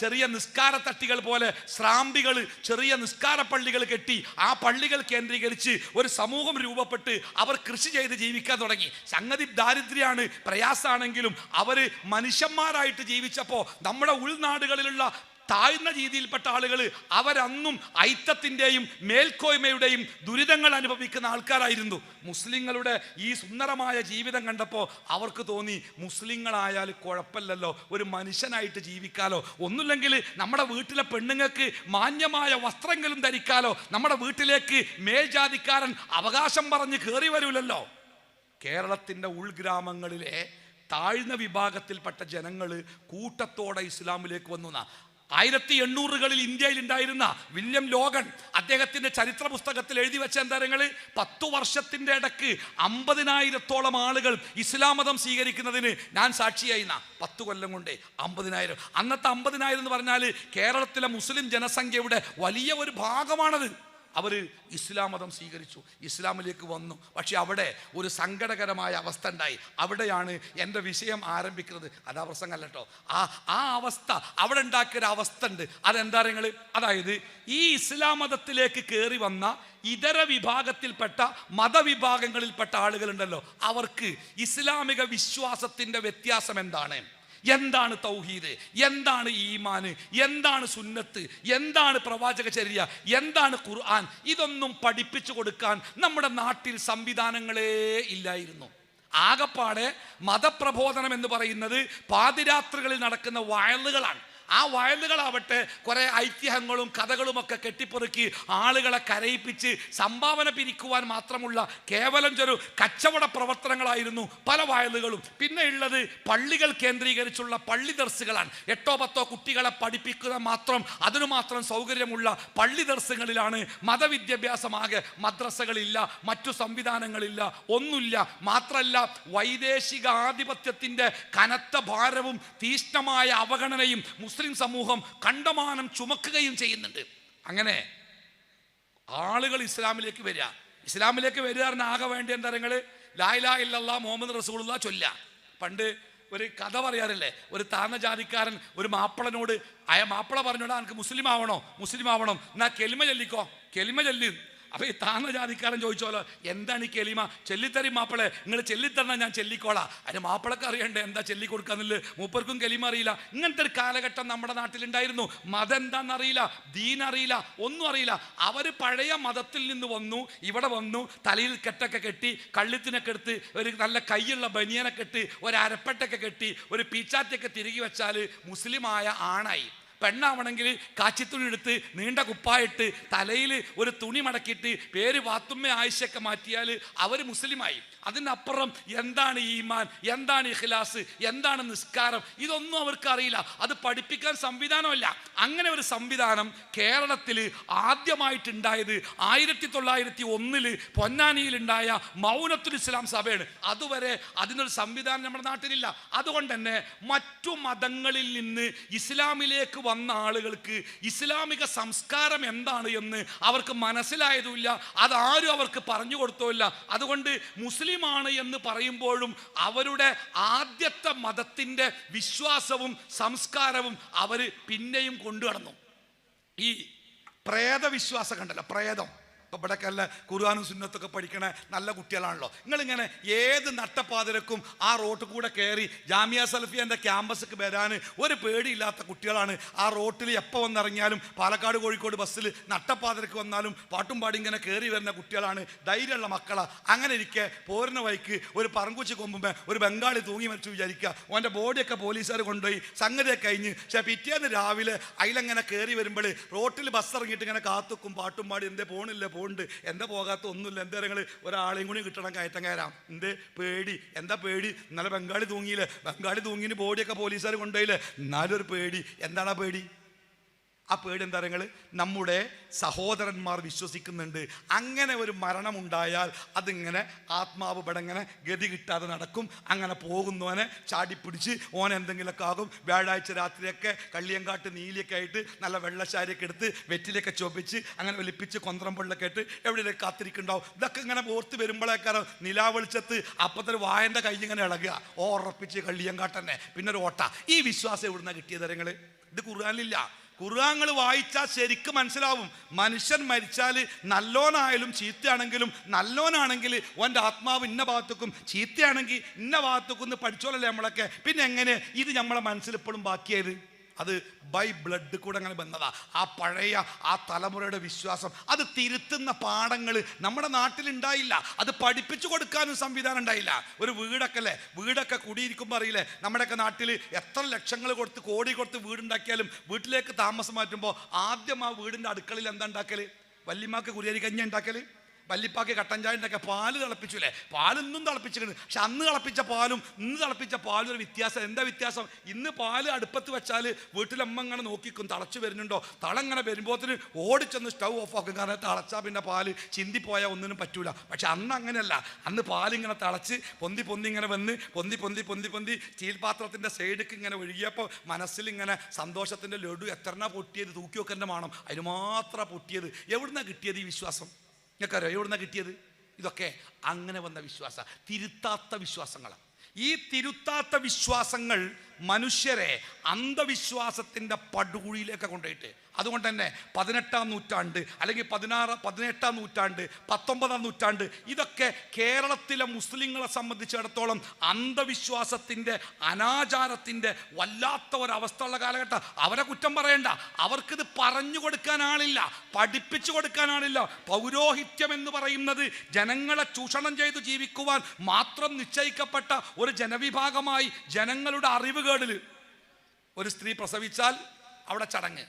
ചെറിയ നിസ്കാര തട്ടികൾ പോലെ സ്രാമ്പികൾ, ചെറിയ നിസ്കാര പള്ളികൾ കെട്ടി ആ പള്ളികൾ കേന്ദ്രീകരിച്ച് ഒരു സമൂഹം രൂപപ്പെട്ട് അവർ കൃഷി ചെയ്ത് ജീവിക്കാൻ തുടങ്ങി. സംഗതി ദാരിദ്ര്യമാണ്, പ്രയാസമാണെങ്കിലും അവർ മനുഷ്യന്മാരായിട്ട് ജീവിച്ചപ്പോൾ നമ്മുടെ ഉൾനാടുകളിലുള്ള താഴ്ന്ന രീതിയിൽപ്പെട്ട ആളുകൾ അവരന്നും ഐത്തത്തിൻ്റെയും മേൽക്കോയ്മയുടെയും ദുരിതങ്ങൾ അനുഭവിക്കുന്ന ആൾക്കാരായിരുന്നു. മുസ്ലിങ്ങളുടെ ഈ സുന്ദരമായ ജീവിതം കണ്ടപ്പോൾ അവർക്ക് തോന്നി, മുസ്ലിങ്ങളായാൽ കുഴപ്പമില്ലല്ലോ, ഒരു മനുഷ്യനായിട്ട് ജീവിക്കാലോ, ഒന്നുമില്ലെങ്കിൽ നമ്മുടെ വീട്ടിലെ പെണ്ണുങ്ങൾക്ക് മാന്യമായ വസ്ത്രങ്ങളും ധരിക്കാലോ, നമ്മുടെ വീട്ടിലേക്ക് മേൽജാതിക്കാരൻ അവകാശം പറഞ്ഞ് കയറി വരൂലല്ലോ. കേരളത്തിൻ്റെ ഉൾഗ്രാമങ്ങളിലെ താഴ്ന്ന വിഭാഗത്തിൽപ്പെട്ട ജനങ്ങൾ കൂട്ടത്തോടെ ഇസ്ലാമിലേക്ക് വന്നു. 1800കളിൽ ഇന്ത്യയിൽ ഉണ്ടായിരുന്ന വില്യം ലോഗൻ അദ്ദേഹത്തിന്റെ ചരിത്ര പുസ്തകത്തിൽ എഴുതി വെച്ച എന്താ, 10 വർഷത്തിന്റെ ഇടക്ക് 50,000-ഓളം ആളുകൾ ഇസ്ലാം മതം സ്വീകരിക്കുന്നതിന് ഞാൻ സാക്ഷിയായി. 10 കൊല്ലം കൊണ്ട് 50,000. അന്നത്തെ 50,000 എന്ന് പറഞ്ഞാൽ കേരളത്തിലെ മുസ്ലിം ജനസംഖ്യയുടെ വലിയ ഒരു ഭാഗമാണത്. അവർ ഇസ്ലാം മതം സ്വീകരിച്ചു, ഇസ്ലാമിലേക്ക് വന്നു. പക്ഷെ അവിടെ ഒരു സങ്കടകരമായ അവസ്ഥ ഉണ്ടായി. അവിടെയാണ് എൻ്റെ വിഷയം ആരംഭിക്കുന്നത്. അതാ പ്രസംഗമല്ല കേട്ടോ. ആ അവസ്ഥ അവിടെ ഉണ്ടാക്കിയൊരു അവസ്ഥ ഉണ്ട്. അതെന്താ നിങ്ങൾ, അതായത് ഈ ഇസ്ലാം മതത്തിലേക്ക് കയറി വന്ന ഇതര വിഭാഗത്തിൽപ്പെട്ട മതവിഭാഗങ്ങളിൽപ്പെട്ട ആളുകളുണ്ടല്ലോ, അവർക്ക് ഇസ്ലാമിക വിശ്വാസത്തിൻ്റെ വ്യത്യാസം എന്താണ് തൗഹീദ്, എന്താണ് ഈമാന്, എന്താണ് സുന്നത്ത്, എന്താണ് പ്രവാചക ചര്യ, എന്താണ് ഖുർആൻ, ഇതൊന്നും പഠിപ്പിച്ചു കൊടുക്കാൻ നമ്മുടെ നാട്ടിൽ സംവിധാനങ്ങളേ ഇല്ലായിരുന്നു. ആകപ്പാടെ മതപ്രബോധനം എന്ന് പറയുന്നത് പാതിരാത്രികളിൽ നടക്കുന്ന വയലുകളാണ്. ആ വയലുകളാവട്ടെ കുറെ ഐതിഹ്യങ്ങളും കഥകളുമൊക്കെ കെട്ടിപ്പൊറുക്കി ആളുകളെ കരയിപ്പിച്ച് സംഭാവന പിരിക്കുവാൻ മാത്രമുള്ള കേവലം ഒരു കച്ചവട പ്രവർത്തനങ്ങളായിരുന്നു പല വയലുകളും. പിന്നെ ഉള്ളത് പള്ളികൾ കേന്ദ്രീകരിച്ചുള്ള പള്ളി ദർസുകളാണ്. 8-10 കുട്ടികളെ പഠിപ്പിക്കുന്ന മാത്രം, അതിനു മാത്രം സൗകര്യമുള്ള പള്ളി ദർസുകളിലാണ് മതവിദ്യാഭ്യാസമാകെ. മദ്രസകളില്ല, മറ്റു സംവിധാനങ്ങളില്ല, ഒന്നുമില്ല. മാത്രമല്ല, വൈദേശിക ആധിപത്യത്തിൻ്റെ കനത്ത ഭാരവും തീഷ്ണമായ അവഗണനയും മുസ്ലിം സമൂഹം കണ്ടമാനം ചുമക്കുകയും ചെയ്യുന്നുണ്ട്. അങ്ങനെ ആളുകൾ ഇസ്ലാമിലേക്ക് വരിക ആകെ വേണ്ട എന്താ, ലാ ഇലാഹ ഇല്ലല്ലാഹ് മുഹമ്മദ് റസൂലുള്ളാഹ് ചൊല്ലുക. പണ്ട് ഒരു കഥ പറയാറില്ലേ, ഒരു താഴ്ന്ന ജാതിക്കാരൻ ഒരു മാപ്പിളനോട്, മാപ്പിള പറഞ്ഞോടാ എനിക്ക് മുസ്ലിം ആവണം, എന്നാ കെലിമ ചൊല്ലി. അപ്പൊ ഈ താഴ്ന്ന ജാതിക്കാരൻ ചോദിച്ചോലോ, എന്താണ് ഈ കെലിമ? ചെല്ലിത്തരി മാപ്പിളെ, നിങ്ങൾ ചെല്ലിത്തന്നാ ഞാൻ ചെല്ലിക്കോളാം. അതിന് മാപ്പിളക്ക് അറിയണ്ടേ എന്താ ചൊല്ലിക്കൊടുക്കാന്നില്ല, മൂപ്പർക്കും കെലിമ അറിയില്ല. ഇങ്ങനത്തെ ഒരു കാലഘട്ടം നമ്മുടെ നാട്ടിലുണ്ടായിരുന്നു. മതം എന്താണെന്നറിയില്ല, ദീൻ അറിയില്ല, ഒന്നും അറിയില്ല. അവർ പഴയ മതത്തിൽ നിന്ന് വന്നു, ഇവിടെ വന്നു, തലയിൽ കെട്ടൊക്കെ കെട്ടി, കള്ളിത്തിനൊക്കെ എടുത്ത്, ഒരു നല്ല കൈയുള്ള ബനിയനൊക്കെ ഇട്ട്, ഒരു അരപ്പട്ടൊക്കെ കെട്ടി, ഒരു പീച്ചാറ്റൊക്കെ തിരികെ വെച്ചാൽ മുസ്ലിമായ ആണായി. പെണ്ണാവണമെങ്കിൽ കാച്ചിത്തുണി എടുത്ത് നീണ്ട കുപ്പായിട്ട് തലയിൽ ഒരു തുണി മടക്കിയിട്ട് പേര് വാത്തുമ്മ ആയിഷയൊക്കെ മാറ്റിയാൽ അവർ മുസ്ലിമായി. അതിനപ്പുറം എന്താണ് ഈമാൻ, എന്താണ് ഇഖ്ലാസ്, എന്താണ് നിസ്കാരം, ഇതൊന്നും അവർക്ക് അറിയില്ല. അത് പഠിപ്പിക്കാൻ സംവിധാനമല്ല. അങ്ങനെ ഒരു സംവിധാനം കേരളത്തിൽ ആദ്യമായിട്ടുണ്ടായത് 1901 പൊന്നാനിയിലുണ്ടായ മൗനത്തുൽ ഇസ്ലാം സഭയാണ്. അതുവരെ അതിനൊരു സംവിധാനം നമ്മുടെ നാട്ടിലില്ല. അതുകൊണ്ട് തന്നെ മറ്റു മതങ്ങളിൽ നിന്ന് ഇസ്ലാമിലേക്ക് വന്ന ആളുകൾക്ക് ഇസ്ലാമിക സംസ്കാരം എന്താണ് എന്ന് അവർക്ക് മനസ്സിലായതുമില്ല, അതാരും അവർക്ക് പറഞ്ഞു കൊടുത്തില്ല. അതുകൊണ്ട് മുസ്ലിമാണ് എന്ന് പറയുമ്പോഴും അവരുടെ ആദ്യത്തെ മതത്തിൻ്റെ വിശ്വാസവും സംസ്കാരവും അവർ പിന്നെയും കൊണ്ടുനടന്നു. ഈ പ്രേതവിശ്വാസം കണ്ടല്ലോ, പ്രേതം. ഇപ്പം ഇവിടെയൊക്കെ അല്ല ഖുർആനും സുന്നത്തൊക്കെ പഠിക്കണ നല്ല കുട്ടികളാണല്ലോ. നിങ്ങളിങ്ങനെ ഏത് നട്ടപ്പാതിരക്കും ആ റോട്ടിൽ കൂടെ കയറി ജാമിയ സലഫിയൻ്റെ ക്യാമ്പസിലേക്ക് വരാൻ ഒരു പേടിയില്ലാത്ത കുട്ടികളാണ്. ആ റോട്ടിൽ എപ്പോൾ വന്നിറങ്ങിയാലും പാലക്കാട് കോഴിക്കോട് ബസ്സിൽ നട്ടപ്പാതിരക്ക് വന്നാലും പാട്ടും പാടി ഇങ്ങനെ കയറി വരുന്ന കുട്ടികളാണ്, ധൈര്യമുള്ള മക്കളാണ്. അങ്ങനെ ഇരിക്കെ പോരുന്ന വഴിക്ക് ഒരു പറങ്കുച്ചി കൊമ്പുമ്പോൾ ഒരു ബംഗാളി തൂങ്ങി മരിച്ചു വിചാരിക്കുക, ഓൻ്റെ ബോഡിയൊക്കെ പോലീസുകാർ കൊണ്ടുപോയി സംഗതിയൊക്കെ കഴിഞ്ഞ്. പക്ഷേ പിറ്റേന്ന് രാവിലെ അതിലെങ്ങനെ കയറി വരുമ്പോൾ റോട്ടിൽ ബസ് ഇറങ്ങിയിട്ട് ഇങ്ങനെ കാത്തുക്കും, പാട്ടും പാടി എന്തേ പോണില്ല പോണ്ട്, എന്താ പോകാത്ത ഒന്നുമില്ല, എന്താ നിങ്ങൾ ഒരാളെയും കൂടി കിട്ടണം കയറ്റം കയറാം, എന്തേ പേടി, എന്താ പേടി, ഇന്നലെ ബംഗാളി തൂങ്ങിയില്ലേ, ബംഗാളി തൂങ്ങിന് ബോഡിയൊക്കെ പോലീസുകാർ കൊണ്ടുപോയില്ലേ, എന്നാലും ഒരു പേടി. എന്താണ് ആ പേടി? ആ പേടി എന്താ പറയുക, നമ്മുടെ സഹോദരന്മാർ വിശ്വസിക്കുന്നുണ്ട് അങ്ങനെ ഒരു മരണമുണ്ടായാൽ അതിങ്ങനെ ആത്മാവ് ഇങ്ങനെ ഗതി കിട്ടാതെ നടക്കും. അങ്ങനെ പോകുന്നവനെ ചാടിപ്പിടിച്ച് ഓൻ എന്തെങ്കിലുമൊക്കെ ആകും. വ്യാഴാഴ്ച രാത്രിയൊക്കെ കള്ളിയങ്കാട്ട് നീലിയൊക്കെ ആയിട്ട് നല്ല വെള്ളശാരിയൊക്കെ എടുത്ത് വെറ്റിലൊക്കെ ചൊപ്പിച്ച് അങ്ങനെ വലിപ്പിച്ച് കൊന്ത്രം പൊള്ളൊക്കെ ആയിട്ട് എവിടെയൊക്കെ കാത്തിരിക്കുന്നുണ്ടാവും. ഇതൊക്കെ ഇങ്ങനെ ഓർത്ത് വരുമ്പോഴേക്കാരോ നിലാവെളിച്ചത്ത് അപ്പത്തൊരു വായൻ്റെ കൈ ഇങ്ങനെ ഇളകുക, ഉറപ്പിച്ച് കള്ളിയങ്കാട്ടന്നെ പിന്നെ ഒരു ഓട്ട. ഈ വിശ്വാസം എവിടുന്ന കിട്ടിയത് നിങ്ങൾ? ഇത് ഖുർആനിലില്ല. ഖുർആങ്ങൾ വായിച്ചാൽ ശരിക്കും മനസ്സിലാവും. മനുഷ്യൻ മരിച്ചാൽ നല്ലോനായാലും ചീത്തയാണെങ്കിലും, നല്ലോനാണെങ്കിൽ ഓൻ്റെ ആത്മാവ് ഇന്ന ഭാഗത്തേക്കും ചീത്തയാണെങ്കിൽ ഇന്ന ഭാഗത്തേക്കും പഠിച്ചോളല്ലേ നമ്മളൊക്കെ. പിന്നെ എങ്ങനെ ഇത് നമ്മളെ മനസ്സിൽ ഇപ്പോഴും ബാക്കിയായത്? അത് ബൈ ബ്ലഡ് കൂടെ അങ്ങനെ വന്നതാ. ആ പഴയ ആ തലമുറയുടെ വിശ്വാസം അത് തിരുത്തുന്ന പാഠങ്ങൾ നമ്മുടെ നാട്ടിലുണ്ടായില്ല. അത് പഠിപ്പിച്ചു കൊടുക്കാനും സംവിധാനം ഉണ്ടായില്ല. ഒരു വീടൊക്കെ കുടിയിരിക്കുമ്പോൾ അറിയില്ലേ, നമ്മുടെയൊക്കെ നാട്ടിൽ എത്ര ലക്ഷങ്ങൾ കൊടുത്ത് കോടി കൊടുത്ത് വീടുണ്ടാക്കിയാലും വീട്ടിലേക്ക് താമസം മാറ്റുമ്പോൾ ആദ്യം ആ വീടിൻ്റെ അടുക്കളയിൽ എന്താ ഉണ്ടാക്കൽ? വല്യമാക്ക് കുരിയരി കഞ്ഞി ഉണ്ടാക്കൽ, വല്ലിപ്പാക്ക് കട്ടൻ ചായ ഉണ്ടാക്കിയ പാല് തിളപ്പിച്ചില്ലേ. പാലൊന്നും തിളപ്പിച്ചിരുന്നു. പക്ഷെ അന്ന് തിളപ്പിച്ച പാലും ഇന്ന് തിളപ്പിച്ച പാലും ഒരു വ്യത്യാസം. എന്താ വ്യത്യാസം? ഇന്ന് പാല് അടുപ്പത്ത് വെച്ചാൽ വീട്ടിലമ്മ ഇങ്ങനെ നോക്കിക്കും തിളച്ച് വരുന്നുണ്ടോ. തളങ്ങനെ വരുമ്പോഴത്തിന് ഓടിച്ചെന്ന് സ്റ്റൗ ഓഫ് ആക്കും. കാരണം തിളച്ചാൽ പിന്നെ പാല് ചിന്തിപ്പോയാൽ ഒന്നിനും പറ്റൂല. പക്ഷെ അന്ന് അങ്ങനെയല്ല. അന്ന് പാലിങ്ങനെ തിളച്ച് പൊന്തി ഇങ്ങനെ വന്ന് പൊന്തി സ്റ്റീൽ പാത്രത്തിൻ്റെ സൈഡിലേക്ക് ഇങ്ങനെ ഒഴുകിയപ്പോൾ മനസ്സിലിങ്ങനെ സന്തോഷത്തിൻ്റെ ലഡു എത്രനാ പൊട്ടിയത്, തൂക്കി വെക്കൻ്റെ മാണം അതിന് മാത്രം പൊട്ടിയത്. എവിടുന്നാ കിട്ടിയത് ഈ വിശ്വാസം? ഞങ്ങൾക്കറിയോ എവിടുന്നാ കിട്ടിയത്? ഇതൊക്കെ അങ്ങനെ വന്ന വിശ്വാസം, തിരുത്താത്ത വിശ്വാസങ്ങളാണ്. ഈ തിരുത്താത്ത വിശ്വാസങ്ങൾ മനുഷ്യരെ അന്ധവിശ്വാസത്തിൻ്റെ പടുകുഴിയിലേക്ക് കൊണ്ടുപോയിട്ട്, അതുകൊണ്ട് തന്നെ 18-ാം നൂറ്റാണ്ട് അല്ലെങ്കിൽ 18-ാം നൂറ്റാണ്ട് 19-ാം നൂറ്റാണ്ട് ഇതൊക്കെ കേരളത്തിലെ മുസ്ലിങ്ങളെ സംബന്ധിച്ചിടത്തോളം അന്ധവിശ്വാസത്തിൻ്റെ അനാചാരത്തിൻ്റെ വല്ലാത്ത ഒരവസ്ഥയുള്ള കാലഘട്ടം. അവരെ കുറ്റം പറയണ്ട. അവർക്കിത് പറഞ്ഞു കൊടുക്കാൻ ആളില്ല, പഠിപ്പിച്ചു കൊടുക്കാൻ ആളില്ല. പൗരോഹിത്യം എന്ന് പറയുന്നത് ജനങ്ങളെ ചൂഷണം ചെയ്ത് ജീവിക്കുവാൻ മാത്രം നിശ്ചയിക്കപ്പെട്ട ഒരു ജനവിഭാഗമായി ജനങ്ങളുടെ അറിവുകേടിൽ ഒരു സ്ത്രീ പ്രസവിച്ചാൽ അവിടെ ചടങ്ങ്,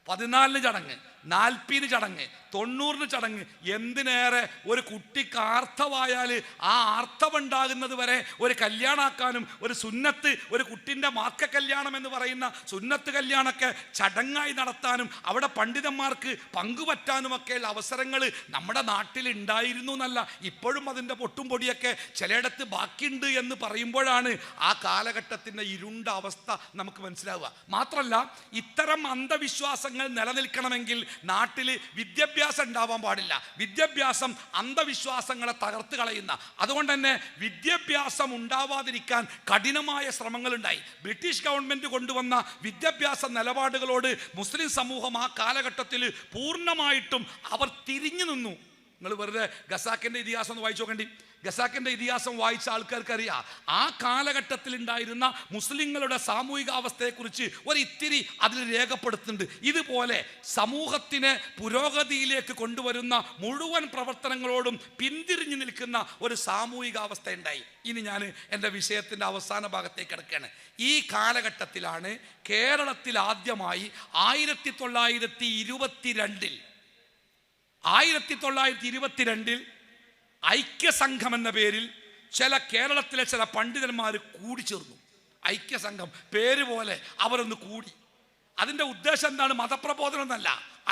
14 ചടങ്ങ്, 40 ചടങ്ങ്, 90 ചടങ്ങ്. എന്തിനേറെ ഒരു കുട്ടിക്ക് ആർത്തവായാൽ ആ ആർത്തവുണ്ടാകുന്നത് വരെ ഒരു കല്യാണാക്കാനും ഒരു സുന്നത്ത്, ഒരു കുട്ടിൻ്റെ മാർക്ക കല്യാണം എന്ന് പറയുന്ന സുന്നത്ത് കല്യാണമൊക്കെ ചടങ്ങായി നടത്താനും അവിടെ പണ്ഡിതന്മാർക്ക് പങ്കുപറ്റാനുമൊക്കെയുള്ള അവസരങ്ങൾ നമ്മുടെ നാട്ടിൽ ഉണ്ടായിരുന്നു എന്നല്ല, ഇപ്പോഴും അതിൻ്റെ പൊട്ടും പൊടിയൊക്കെ ചിലയിടത്ത് ബാക്കിയുണ്ട് എന്ന് പറയുമ്പോഴാണ് ആ കാലഘട്ടത്തിൻ്റെ ഇരുണ്ട അവസ്ഥ നമുക്ക് മനസ്സിലാവുക. മാത്രമല്ല, ഇത്തരം അന്ധവിശ്വാസങ്ങൾ നിലനിൽക്കണമെങ്കിൽ നാട്ടിൽ വിദ്യാഭ്യാസം ഉണ്ടാവാൻ പാടില്ല. വിദ്യാഭ്യാസം അന്ധവിശ്വാസങ്ങളെ തകർത്ത് കളയുന്ന. അതുകൊണ്ട് തന്നെ വിദ്യാഭ്യാസം ഉണ്ടാവാതിരിക്കാൻ കഠിനമായ ശ്രമങ്ങൾ ഉണ്ടായി. ബ്രിട്ടീഷ് ഗവൺമെൻറ് കൊണ്ടുവന്ന വിദ്യാഭ്യാസ നിലപാടുകളോട് മുസ്ലിം സമൂഹം ആ കാലഘട്ടത്തിൽ പൂർണ്ണമായിട്ടും അവർ തിരിഞ്ഞു നിന്നു. നിങ്ങൾ വെറുതെ ഖസാക്കിൻ്റെ ഇതിഹാസം ഒന്ന് വായിച്ചു നോക്കേണ്ടി. ഖസാക്കിൻ്റെ ഇതിഹാസം വായിച്ച ആൾക്കാർക്കറിയാം ആ കാലഘട്ടത്തിൽ ഉണ്ടായിരുന്ന മുസ്ലിങ്ങളുടെ സാമൂഹികാവസ്ഥയെക്കുറിച്ച് ഒരിത്തിരി അതിൽ രേഖപ്പെടുത്തുന്നുണ്ട്. ഇതുപോലെ സമൂഹത്തിനെ പുരോഗതിയിലേക്ക് കൊണ്ടുവരുന്ന മുഴുവൻ പ്രവർത്തനങ്ങളോടും പിന്തിരിഞ്ഞു നിൽക്കുന്ന ഒരു സാമൂഹികാവസ്ഥ ഉണ്ടായി. ഇനി ഞാൻ എൻ്റെ വിഷയത്തിൻ്റെ അവസാന ഭാഗത്തേക്ക് കിടക്കുകയാണ്. ഈ കാലഘട്ടത്തിലാണ് കേരളത്തിൽ ആദ്യമായി 1922 ഐക്യസംഘം എന്ന പേരിൽ കേരളത്തിലെ ചില പണ്ഡിതന്മാർ കൂടിച്ചേർന്നു. ഐക്യസംഘം പേര് പോലെ അവരൊന്ന് കൂടി. അതിൻ്റെ ഉദ്ദേശം എന്താണ്? മതപ്രബോധനം എന്നല്ല,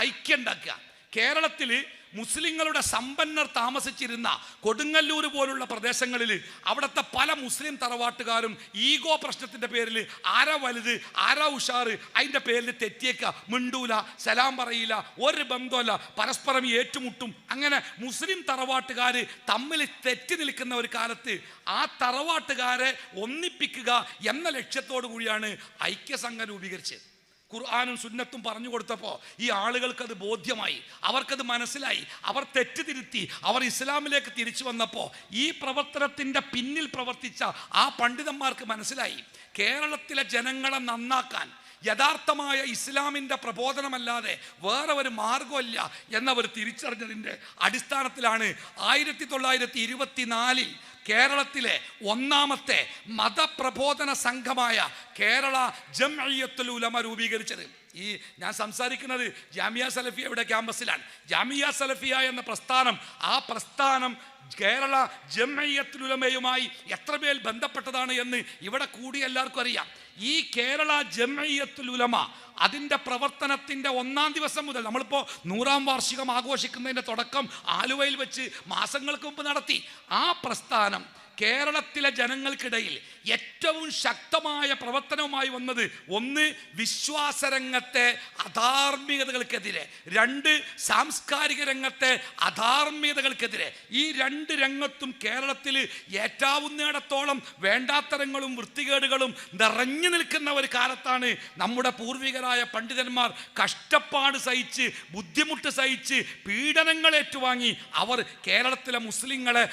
ഐക്യം ഉണ്ടാക്കുക. കേരളത്തിൽ മുസ്ലിങ്ങളുടെ സമ്പന്നർ താമസിച്ചിരുന്ന കൊടുങ്ങല്ലൂർ പോലുള്ള പ്രദേശങ്ങളിൽ അവിടുത്തെ പല മുസ്ലിം തറവാട്ടുകാരും ഈഗോ പ്രശ്നത്തിൻ്റെ പേരിൽ ആരാ വലുത് ആരാ ഉഷാറ് അതിൻ്റെ പേരിൽ തെറ്റിയേക്കുക. മിണ്ടൂല, സലാം പറയില്ല, ഒരു ബന്ധമല്ല, പരസ്പരം ഏറ്റുമുട്ടും. അങ്ങനെ മുസ്ലിം തറവാട്ടുകാർ തമ്മിൽ തെറ്റി നിൽക്കുന്ന ഒരു കാലത്ത് ആ തറവാട്ടുകാരെ ഒന്നിപ്പിക്കുക എന്ന ലക്ഷ്യത്തോടു കൂടിയാണ് ഐക്യസംഘം രൂപീകരിച്ചത്. ഖുർആനും സുന്നത്തും പറഞ്ഞു കൊടുത്തപ്പോൾ ഈ ആളുകൾക്കത് ബോധ്യമായി, അവർക്കത് മനസ്സിലായി. അവർ തെറ്റുതിരുത്തി, അവർ ഇസ്ലാമിലേക്ക് തിരിച്ചു വന്നപ്പോൾ ഈ പ്രവർത്തനത്തിൻ്റെ പിന്നിൽ പ്രവർത്തിച്ച ആ പണ്ഡിതന്മാർക്ക് മനസ്സിലായി കേരളത്തിലെ ജനങ്ങളെ നന്നാക്കാൻ യഥാർത്ഥമായ ഇസ്ലാമിൻ്റെ പ്രബോധനമല്ലാതെ വേറെ ഒരു മാർഗമല്ല എന്നവർ തിരിച്ചറിഞ്ഞതിൻ്റെ അടിസ്ഥാനത്തിലാണ് 1924 കേരളത്തിലെ ഒന്നാമത്തെ മതപ്രബോധന സംഘമായ കേരള ജംഇയ്യത്തുൽ ഉലമ രൂപീകരിച്ചത്. ഈ ഞാൻ സംസാരിക്കുന്നത് ജാമിയ സലഫിയയുടെ ക്യാമ്പസിലാണ്. ജാമിയ സലഫിയ എന്ന പ്രസ്ഥാനം, ആ പ്രസ്ഥാനം കേരള ജംഇയ്യത്തുൽ ഉലമയുമായി എത്രമേൽ ബന്ധപ്പെട്ടതാണ് എന്ന് ഇവിടെ കൂടി എല്ലാവർക്കും അറിയാം. ഈ കേരള ജംഇയ്യത്തുൽ ഉലമ അതിൻ്റെ പ്രവർത്തനത്തിൻ്റെ 1-ാം ദിവസം മുതൽ, നമ്മളിപ്പോൾ 100-ാം വാർഷികം ആഘോഷിക്കുന്നതിൻ്റെ തുടക്കം ആലുവയിൽ വെച്ച് മാസങ്ങൾക്ക് മുമ്പ് നടത്തി. ആ പ്രസ്ഥാനം കേരളത്തിലെ ജനങ്ങൾക്കിടയിൽ ഏറ്റവും ശക്തമായ പ്രവർത്തനവുമായി വന്നത്, ഒന്ന് വിശ്വാസരംഗത്തെ അധാർമികതകൾക്കെതിരെ, 2 സാംസ്കാരിക രംഗത്തെ അധാർമികതകൾക്കെതിരെ. ഈ 2 രംഗത്തും കേരളത്തിൽ ഏറ്റാവുന്നിടത്തോളം വേണ്ടാത്തരങ്ങളും വൃത്തികേടുകളും നിറഞ്ഞു നിൽക്കുന്ന ഒരു കാലത്താണ് നമ്മുടെ പൂർവികരായ പണ്ഡിതന്മാർ കഷ്ടപ്പാട് സഹിച്ച്, ബുദ്ധിമുട്ട് സഹിച്ച്, പീഡനങ്ങൾ ഏറ്റുവാങ്ങി അവർ കേരളത്തിലെ മുസ്ലിങ്ങളെ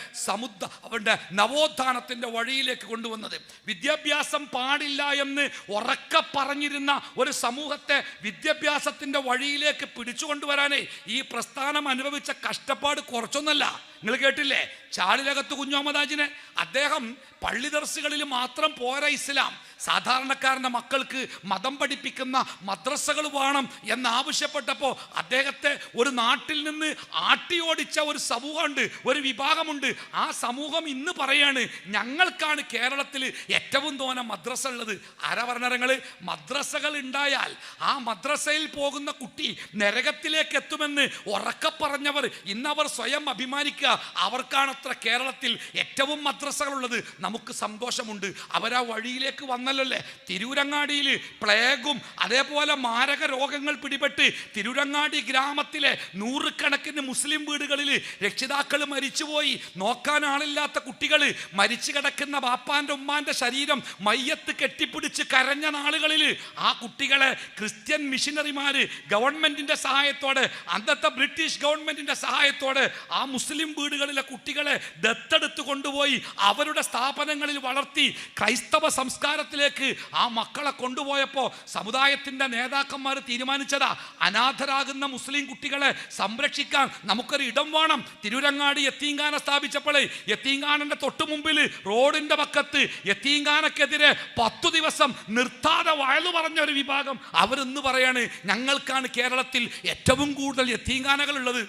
അവരുടെ നവോത്ഥാനത്തിൻ്റെ വഴിയിലേക്ക് കൊണ്ടുവന്നത്. വിദ്യാഭ്യാസം പാടില്ല എന്ന് ഉറക്കെ പറഞ്ഞിരുന്ന ഒരു സമൂഹത്തെ വിദ്യാഭ്യാസത്തിൻ്റെ വഴിയിലേക്ക് പിടിച്ചുകൊണ്ടുവരാനേ ഈ പ്രസ്ഥാനം അനുഭവിച്ച കഷ്ടപ്പാട് കുറച്ചൊന്നല്ല. നിങ്ങൾ കേട്ടില്ലേ ചാലിലകത്ത് കുഞ്ഞോമദാജിനെ? അദ്ദേഹം പള്ളി ദർസുകളിൽ മാത്രം പോരാ ഇസ്ലാം, സാധാരണക്കാരൻ്റെ മക്കൾക്ക് മതം പഠിപ്പിക്കുന്ന മദ്രസകൾ വേണം എന്നാവശ്യപ്പെട്ടപ്പോൾ അദ്ദേഹത്തെ ഒരു നാട്ടിൽ നിന്ന് ആട്ടിയോടിച്ച ഒരു സമൂഹമുണ്ട്, ഒരു വിഭാഗമുണ്ട്. ആ സമൂഹം ഇന്ന് പറയാണ്, ഞങ്ങൾക്കാണ് കേരളത്തിൽ ഏറ്റവും തോന്നെ മദ്രസ ഉള്ളത്. ആരാ പറഞ്ഞങ്ങൾ? മദ്രസകൾ ഉണ്ടായാൽ ആ മദ്രസയിൽ പോകുന്ന കുട്ടി നരകത്തിലേക്ക് എത്തുമെന്ന് ഉറക്കെ പറഞ്ഞവർ ഇന്നവർ സ്വയം അഭിമാനിക്കുക. അവർക്കാണത്ര കേരളത്തിൽ ഏറ്റവും മദ്രസകളുള്ളത്. നമുക്ക് സന്തോഷമുണ്ട്, അവരാ വഴിയിലേക്ക് വന്നല്ലേ. തിരൂരങ്ങാടിയിൽ പ്ലേഗും അതേപോലെ മാരക രോഗങ്ങൾ പിടിപെട്ട് തിരൂരങ്ങാടി ഗ്രാമത്തിലെ 100 കണക്കിന് മുസ്ലിം വീടുകളിൽ രക്ഷിതാക്കൾ മരിച്ചുപോയി. നോക്കാൻ ആളില്ലാത്ത കുട്ടികൾ, മരിച്ചു കിടക്കുന്ന ബാപ്പാൻ്റെ ഉമ്മാൻ്റെ ശരീരം മയ്യത്ത് കെട്ടിപ്പിടിച്ച് കരഞ്ഞ നാളുകളിൽ ആ കുട്ടികളെ ക്രിസ്ത്യൻ മിഷനറിമാർ ഗവൺമെൻറ്റിൻ്റെ സഹായത്തോടെ, അന്നത്തെ ബ്രിട്ടീഷ് ഗവൺമെൻറ്റിൻ്റെ സഹായത്തോടെ ആ മുസ്ലിം വീടുകളിലെ കുട്ടികളെ ദത്തെടുത്ത് കൊണ്ടുപോയി അവരുടെ സ്ഥാപനങ്ങളിൽ വളർത്തി ക്രൈസ്തവ സംസ്കാരത്തിലേക്ക് ആ മക്കളെ കൊണ്ടുപോയപ്പോൾ സമുദായത്തിൻ്റെ നേതാക്കന്മാർ തീരുമാനിച്ചതാ, അനാഥരാകുന്ന മുസ്ലിം കുട്ടികളെ സംരക്ഷിക്കാൻ നമുക്കൊരു ഇടം വേണം. തിരൂരങ്ങാടി യത്തീംഖാന സ്ഥാപിച്ചപ്പോൾ യത്തീംഖാനൻ്റെ തൊട്ടു മുമ്പിൽ റോഡിൻ്റെ പക്കത്ത് യത്തീംഖാനക്കെതിരെ 10 ദിവസം നിർത്താതെ വയലു പറഞ്ഞ ഒരു വിഭാഗം അവരിന്ന് പറയാണ്, ഞങ്ങൾക്കാണ് കേരളത്തിൽ ഏറ്റവും കൂടുതൽ യത്തീംഖാനകളുള്ളത്.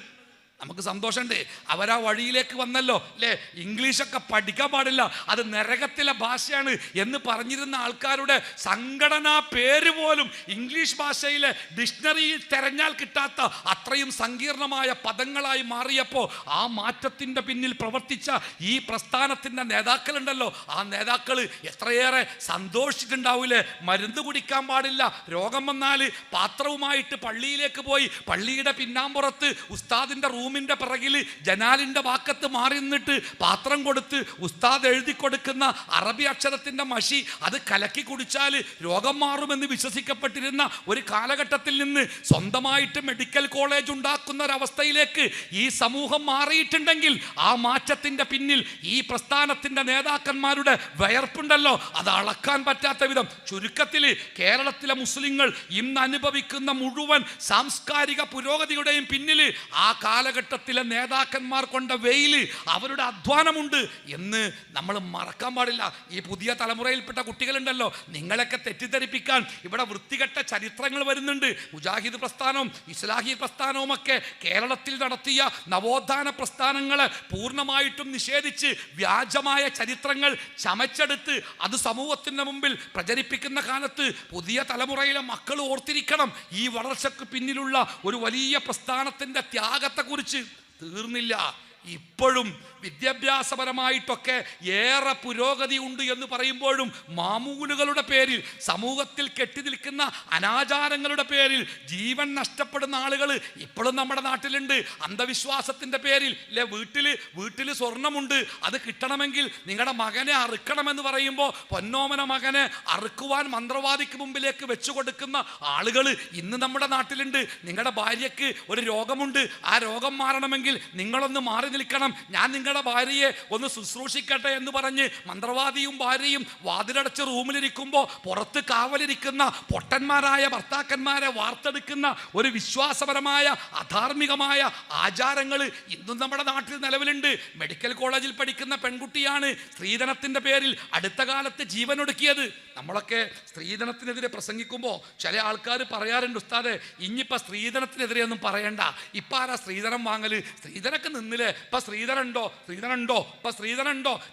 നമുക്ക് സന്തോഷമുണ്ട്, അവരാ വഴിയിലേക്ക് വന്നല്ലോ അല്ലേ. ഇംഗ്ലീഷൊക്കെ പഠിക്കാൻ പാടില്ല, അത് നരകത്തിലെ ഭാഷയാണ് എന്ന് പറഞ്ഞിരുന്ന ആൾക്കാരുടെ സംഘടനാ പേര് പോലും ഇംഗ്ലീഷ് ഭാഷയിലെ ഡിക്ഷണറിയിൽ തെരഞ്ഞാൽ കിട്ടാത്ത അത്രയും സങ്കീർണമായ പദങ്ങളായി മാറിയപ്പോൾ ആ മാറ്റത്തിൻ്റെ പിന്നിൽ പ്രവർത്തിച്ച ഈ പ്രസ്ഥാനത്തിൻ്റെ നേതാക്കളുണ്ടല്ലോ, ആ നേതാക്കൾ എത്രയേറെ സന്തോഷിച്ചിട്ടുണ്ടാവില്ലേ. മരുന്ന് കുടിക്കാൻ പാടില്ല, രോഗം വന്നാൽ പാത്രവുമായിട്ട് പള്ളിയിലേക്ക് പോയി പള്ളിയുടെ പിന്നാമ്പുറത്ത് ഉസ്താദിൻ്റെ റൂമിൻ്റെ പിറകിൽ ജനാലിൻ്റെ വാക്കത്ത് മാറി നിന്നിട്ട് പാത്രം കൊടുത്ത് ഉസ്താദ് എഴുതി കൊടുക്കുന്ന അറബി അക്ഷരത്തിൻ്റെ മഷി അത് കലക്കി കുടിച്ചാൽ രോഗം മാറുമെന്ന് വിശ്വസിക്കപ്പെട്ടിരുന്ന ഒരു കാലഘട്ടത്തിൽ നിന്ന് സ്വന്തമായിട്ട് മെഡിക്കൽ കോളേജ് ഉണ്ടാക്കുന്ന ഒരവസ്ഥയിലേക്ക് ഈ സമൂഹം മാറിയിട്ടുണ്ടെങ്കിൽ ആ മാറ്റത്തിൻ്റെ പിന്നിൽ ഈ പ്രസ്ഥാനത്തിൻ്റെ നേതാക്കന്മാരുടെ വയർപ്പുണ്ടല്ലോ, അത് അളക്കാൻ പറ്റാത്ത വിധം. ചുരുക്കത്തിൽ കേരളത്തിലെ മുസ്ലിങ്ങൾ ഇന്ന് അനുഭവിക്കുന്ന മുഴുവൻ സാംസ്കാരിക പുരോഗതിയുടെയും പിന്നിൽ ആ കാലഘട്ടത്തിലെ നേതാക്കന്മാർ കൊണ്ട വെയില്, അവരുടെ അധ്വാനമുണ്ട് എന്ന് നമ്മൾ മറക്കാൻ പാടില്ല. ഈ പുതിയ തലമുറയിൽപ്പെട്ട കുട്ടികളുണ്ടല്ലോ, നിങ്ങളൊക്കെ തെറ്റിദ്ധരിപ്പിക്കാൻ ഇവിടെ വൃത്തികെട്ട ചരിത്രങ്ങൾ വരുന്നുണ്ട്. മുജാഹിദ് പ്രസ്ഥാനവും ഇസ്ലാഹി പ്രസ്ഥാനവുമൊക്കെ കേരളത്തിൽ നടത്തിയ നവോത്ഥാന പ്രസ്ഥാനങ്ങളെ പൂർണ്ണമായിട്ടും നിഷേധിച്ച് വ്യാജമായ ചരിത്രങ്ങൾ ചമച്ചെടുത്ത് അത് സമൂഹത്തിൻ്റെ മുമ്പിൽ പ്രചരിപ്പിക്കുന്ന കാലത്ത് പുതിയ തലമുറയിലെ മക്കൾ ഓർത്തിരിക്കണം, ഈ വളർച്ചയ്ക്ക് പിന്നിലുള്ള ഒരു വലിയ പ്രസ്ഥാനത്തിൻ്റെ ത്യാഗത്തെക്കുറിച്ച്. തീർന്നില്ല, ഇപ്പോഴും വിദ്യാഭ്യാസപരമായിട്ടൊക്കെ ഏറെ പുരോഗതി ഉണ്ട് എന്ന് പറയുമ്പോഴും മാമൂലുകളുടെ പേരിൽ, സമൂഹത്തിൽ കെട്ടിനിൽക്കുന്ന അനാചാരങ്ങളുടെ പേരിൽ ജീവൻ നഷ്ടപ്പെടുന്ന ആളുകൾ ഇപ്പോഴും നമ്മുടെ നാട്ടിലുണ്ട്. അന്ധവിശ്വാസത്തിൻ്റെ പേരിൽ അല്ലെ, വീട്ടിൽ സ്വർണമുണ്ട്, അത് കിട്ടണമെങ്കിൽ നിങ്ങളുടെ മകനെ അറുക്കണമെന്ന് പറയുമ്പോൾ പൊന്നോമന മകനെ അറുക്കുവാൻ മന്ത്രവാദിക്ക് മുമ്പിലേക്ക് വെച്ചു കൊടുക്കുന്ന ആളുകൾ ഇന്ന് നമ്മുടെ നാട്ടിലുണ്ട്. നിങ്ങളുടെ ഭാര്യയ്ക്ക് ഒരു രോഗമുണ്ട്, ആ രോഗം മാറണമെങ്കിൽ നിങ്ങളൊന്ന് മാറി നിൽക്കണം, ഞാൻ നിങ്ങളുടെ ഭാര്യയെ ഒന്ന് ശുശ്രൂഷിക്കട്ടെ എന്ന് പറഞ്ഞ് മന്ത്രവാദിയും ഭാര്യയും വാതിലടച്ച് റൂമിലിരിക്കുമ്പോൾ പുറത്ത് കാവലിരിക്കുന്ന പൊട്ടന്മാരായ ഭർത്താക്കന്മാരെ വാർത്തെടുക്കുന്ന ഒരു വിശ്വാസപരമായ അധാർമികമായ ആചാരങ്ങൾ ഇന്നും നമ്മുടെ നാട്ടിൽ നിലവിലുണ്ട്. മെഡിക്കൽ കോളേജിൽ പഠിക്കുന്ന പെൺകുട്ടിയാണ് സ്ത്രീധനത്തിൻ്റെ പേരിൽ അടുത്ത കാലത്ത് ജീവനൊടുക്കിയത്. നമ്മളൊക്കെ സ്ത്രീധനത്തിനെതിരെ പ്രസംഗിക്കുമ്പോൾ ചില ആൾക്കാർ പറയാറുണ്ട്, ഉസ്താദെ ഇനിയിപ്പോൾ സ്ത്രീധനത്തിനെതിരെ ഒന്നും പറയണ്ട, ഇപ്പം ആരാ സ്ത്രീധനം വാങ്ങൽ, സ്ത്രീധനമൊക്കെ നിന്നില്ലേ, ഇപ്പൊ സ്ത്രീധനുണ്ടോ?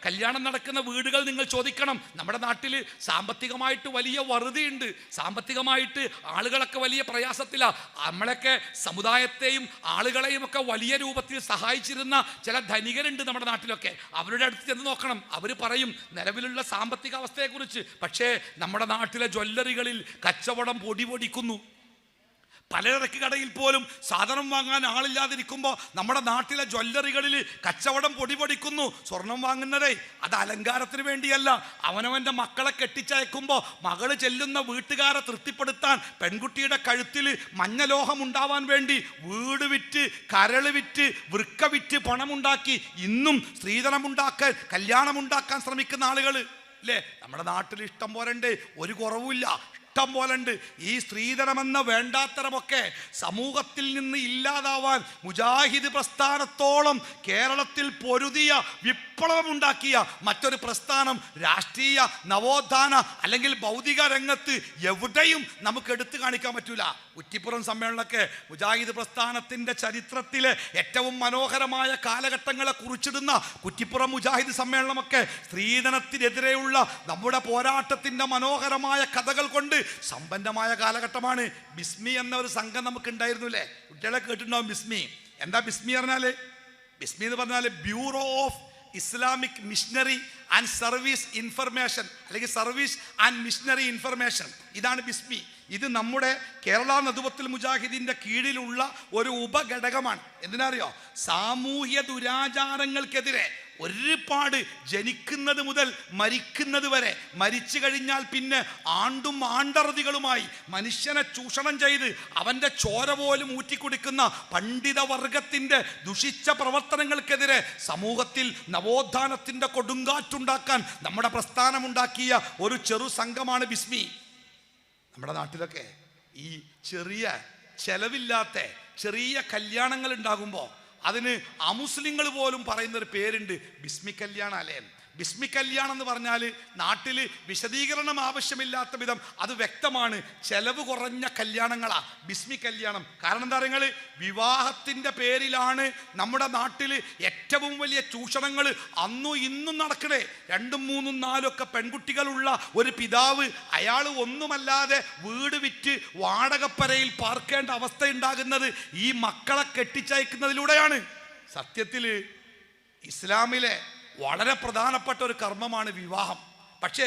കല്യാണം നടക്കുന്ന വീടുകൾ നിങ്ങൾ ചോദിക്കണം. നമ്മുടെ നാട്ടിൽ സാമ്പത്തികമായിട്ട് വലിയ വറുതിയുണ്ട്, സാമ്പത്തികമായിട്ട് ആളുകളൊക്കെ വലിയ പ്രയാസത്തിലാണ്. നമ്മളൊക്കെ സമുദായത്തെയും ആളുകളെയും ഒക്കെ വലിയ രൂപത്തിൽ സഹായിച്ചിരുന്ന ചില ധനികരുണ്ട് നമ്മുടെ നാട്ടിലൊക്കെ. അവരുടെ അടുത്ത് ചെന്ന് നോക്കണം, അവർ പറയും നിലവിലുള്ള സാമ്പത്തിക അവസ്ഥയെക്കുറിച്ച്. പക്ഷേ നമ്മുടെ നാട്ടിലെ ജ്വല്ലറികളിൽ കച്ചവടം പൊടിപൊടിക്കുന്നു. പലചരക്ക് കടയിൽ പോലും സാധനം വാങ്ങാൻ ആളില്ലാതിരിക്കുമ്പോൾ നമ്മുടെ നാട്ടിലെ ജ്വല്ലറികളിൽ കച്ചവടം പൊടിപൊടിക്കുന്നു. സ്വർണം വാങ്ങുന്നതേ അത് അലങ്കാരത്തിന് വേണ്ടിയല്ല, അവനവൻ്റെ മക്കളെ കെട്ടിച്ചയക്കുമ്പോൾ മകള് ചെല്ലുന്ന വീട്ടുകാരെ തൃപ്തിപ്പെടുത്താൻ പെൺകുട്ടിയുടെ കഴുത്തിൽ മഞ്ഞലോഹം ഉണ്ടാവാൻ വേണ്ടി വീട് വിറ്റ്, കരൾ വിറ്റ്, വൃക്ക വിറ്റ് പണമുണ്ടാക്കി ഇന്നും സ്ത്രീധനമുണ്ടാക്കാൻ, കല്യാണമുണ്ടാക്കാൻ ശ്രമിക്കുന്ന ആളുകൾ അല്ലേ നമ്മുടെ നാട്ടിൽ ഇഷ്ടം പോലുണ്ട്. ഒരു കുറവുമില്ല, ഇഷ്ടം പോലുണ്ട്. ഈ സ്ത്രീധനമെന്ന വേണ്ടാത്തരമൊക്കെ സമൂഹത്തിൽ നിന്ന് ഇല്ലാതാവാൻ മുജാഹിദ് പ്രസ്ഥാനത്തോളം കേരളത്തിൽ പൊരുതിയ, വിപ്ലവമുണ്ടാക്കിയ മറ്റൊരു പ്രസ്ഥാനം രാഷ്ട്രീയ നവോത്ഥാന അല്ലെങ്കിൽ ഭൗതിക രംഗത്ത് എവിടെയും നമുക്ക് എടുത്തു കാണിക്കാൻ പറ്റൂല. കുറ്റിപ്പുറം സമ്മേളനമൊക്കെ മുജാഹിദ് പ്രസ്ഥാനത്തിൻ്റെ ചരിത്രത്തിലെ ഏറ്റവും മനോഹരമായ കാലഘട്ടങ്ങളെ കുറിച്ചിടുന്ന കുറ്റിപ്പുറം മുജാഹിദ് സമ്മേളനമൊക്കെ സ്ത്രീധനത്തിനെതിരെയുള്ള നമ്മുടെ പോരാട്ടത്തിൻ്റെ മനോഹരമായ കഥകൾ കൊണ്ട് സമ്പന്നമായ കാലഘട്ടമാണ്. ബിസ്മി എന്ന ഒരു സംഘം നമുക്ക് ഉണ്ടായിരുന്നില്ലേ? കുട്ടികളെ കേട്ടിട്ടുണ്ടാവും ബിസ്മി. എന്താ ബിസ്മി പറഞ്ഞാൽ? ബിസ്മി എന്ന് പറഞ്ഞാൽ bureau of Islamic missionary and service information, അല്ലെങ്കിൽ സർവീസ് ആൻഡ് മിഷനറി ഇൻഫർമേഷൻ. ഇതാണ് ബിസ്മി. ഇത് നമ്മുടെ കേരള നദുവത്തുൽ മുജാഹിദിൻ്റെ കീഴിലുള്ള ഒരു ഉപഘടകമാണ്. എന്തിനറിയോ? സാമൂഹ്യ ദുരാചാരങ്ങൾക്കെതിരെ ഒരുപാട് ജനിക്കുന്നത് മുതൽ മരിക്കുന്നത് വരെ, മരിച്ചു കഴിഞ്ഞാൽ പിന്നെ ആണ്ടും ആണ്ടറുതികളുമായി മനുഷ്യനെ ചൂഷണം ചെയ്ത് അവൻ്റെ ചോര പോലും ഊറ്റിക്കുടിക്കുന്ന പണ്ഡിതവർഗത്തിൻ്റെ ദുഷിച്ച പ്രവർത്തനങ്ങൾക്കെതിരെ സമൂഹത്തിൽ നവോത്ഥാനത്തിൻ്റെ കൊടുങ്കാറ്റുണ്ടാക്കാൻ നമ്മുടെ പ്രസ്ഥാനമുണ്ടാക്കിയ ഒരു ചെറു സംഘമാണ് ബിസ്മി. നമ്മുടെ നാട്ടിലൊക്കെ ഈ ചെറിയ ചെലവില്ലാത്ത ചെറിയ കല്യാണങ്ങൾ ഉണ്ടാകുമ്പോൾ അതിന് അമുസ്ലിങ്ങൾ പോലും പറയുന്നൊരു പേരുണ്ട്, ബിസ്മി കല്യാണം അല്ലേ? ബിസ്മി കല്യാണം എന്ന് പറഞ്ഞാൽ നാട്ടിൽ വിശദീകരണം ആവശ്യമില്ലാത്ത വിധം അത് വ്യക്തമാണ്. ചെലവ് കുറഞ്ഞ കല്യാണങ്ങളാ ബിസ്മി കല്യാണം. കാരണം എന്താ പറയുക, വിവാഹത്തിൻ്റെ പേരിലാണ് നമ്മുടെ നാട്ടിൽ ഏറ്റവും വലിയ ചൂഷണങ്ങൾ അന്നും ഇന്നും നടക്കണേ. 2, 3, 4 ഒക്കെ പെൺകുട്ടികളുള്ള ഒരു പിതാവ്, അയാൾ ഒന്നുമല്ലാതെ വീട് വിറ്റ് വാടകപ്പരയിൽ പാർക്കേണ്ട അവസ്ഥ ഉണ്ടാകുന്നത് ഈ മക്കളെ കെട്ടിച്ചയക്കുന്നതിലൂടെയാണ്. സത്യത്തിൽ ഇസ്ലാമിലെ വളരെ പ്രധാനപ്പെട്ട ഒരു കർമ്മമാണ് വിവാഹം. പക്ഷേ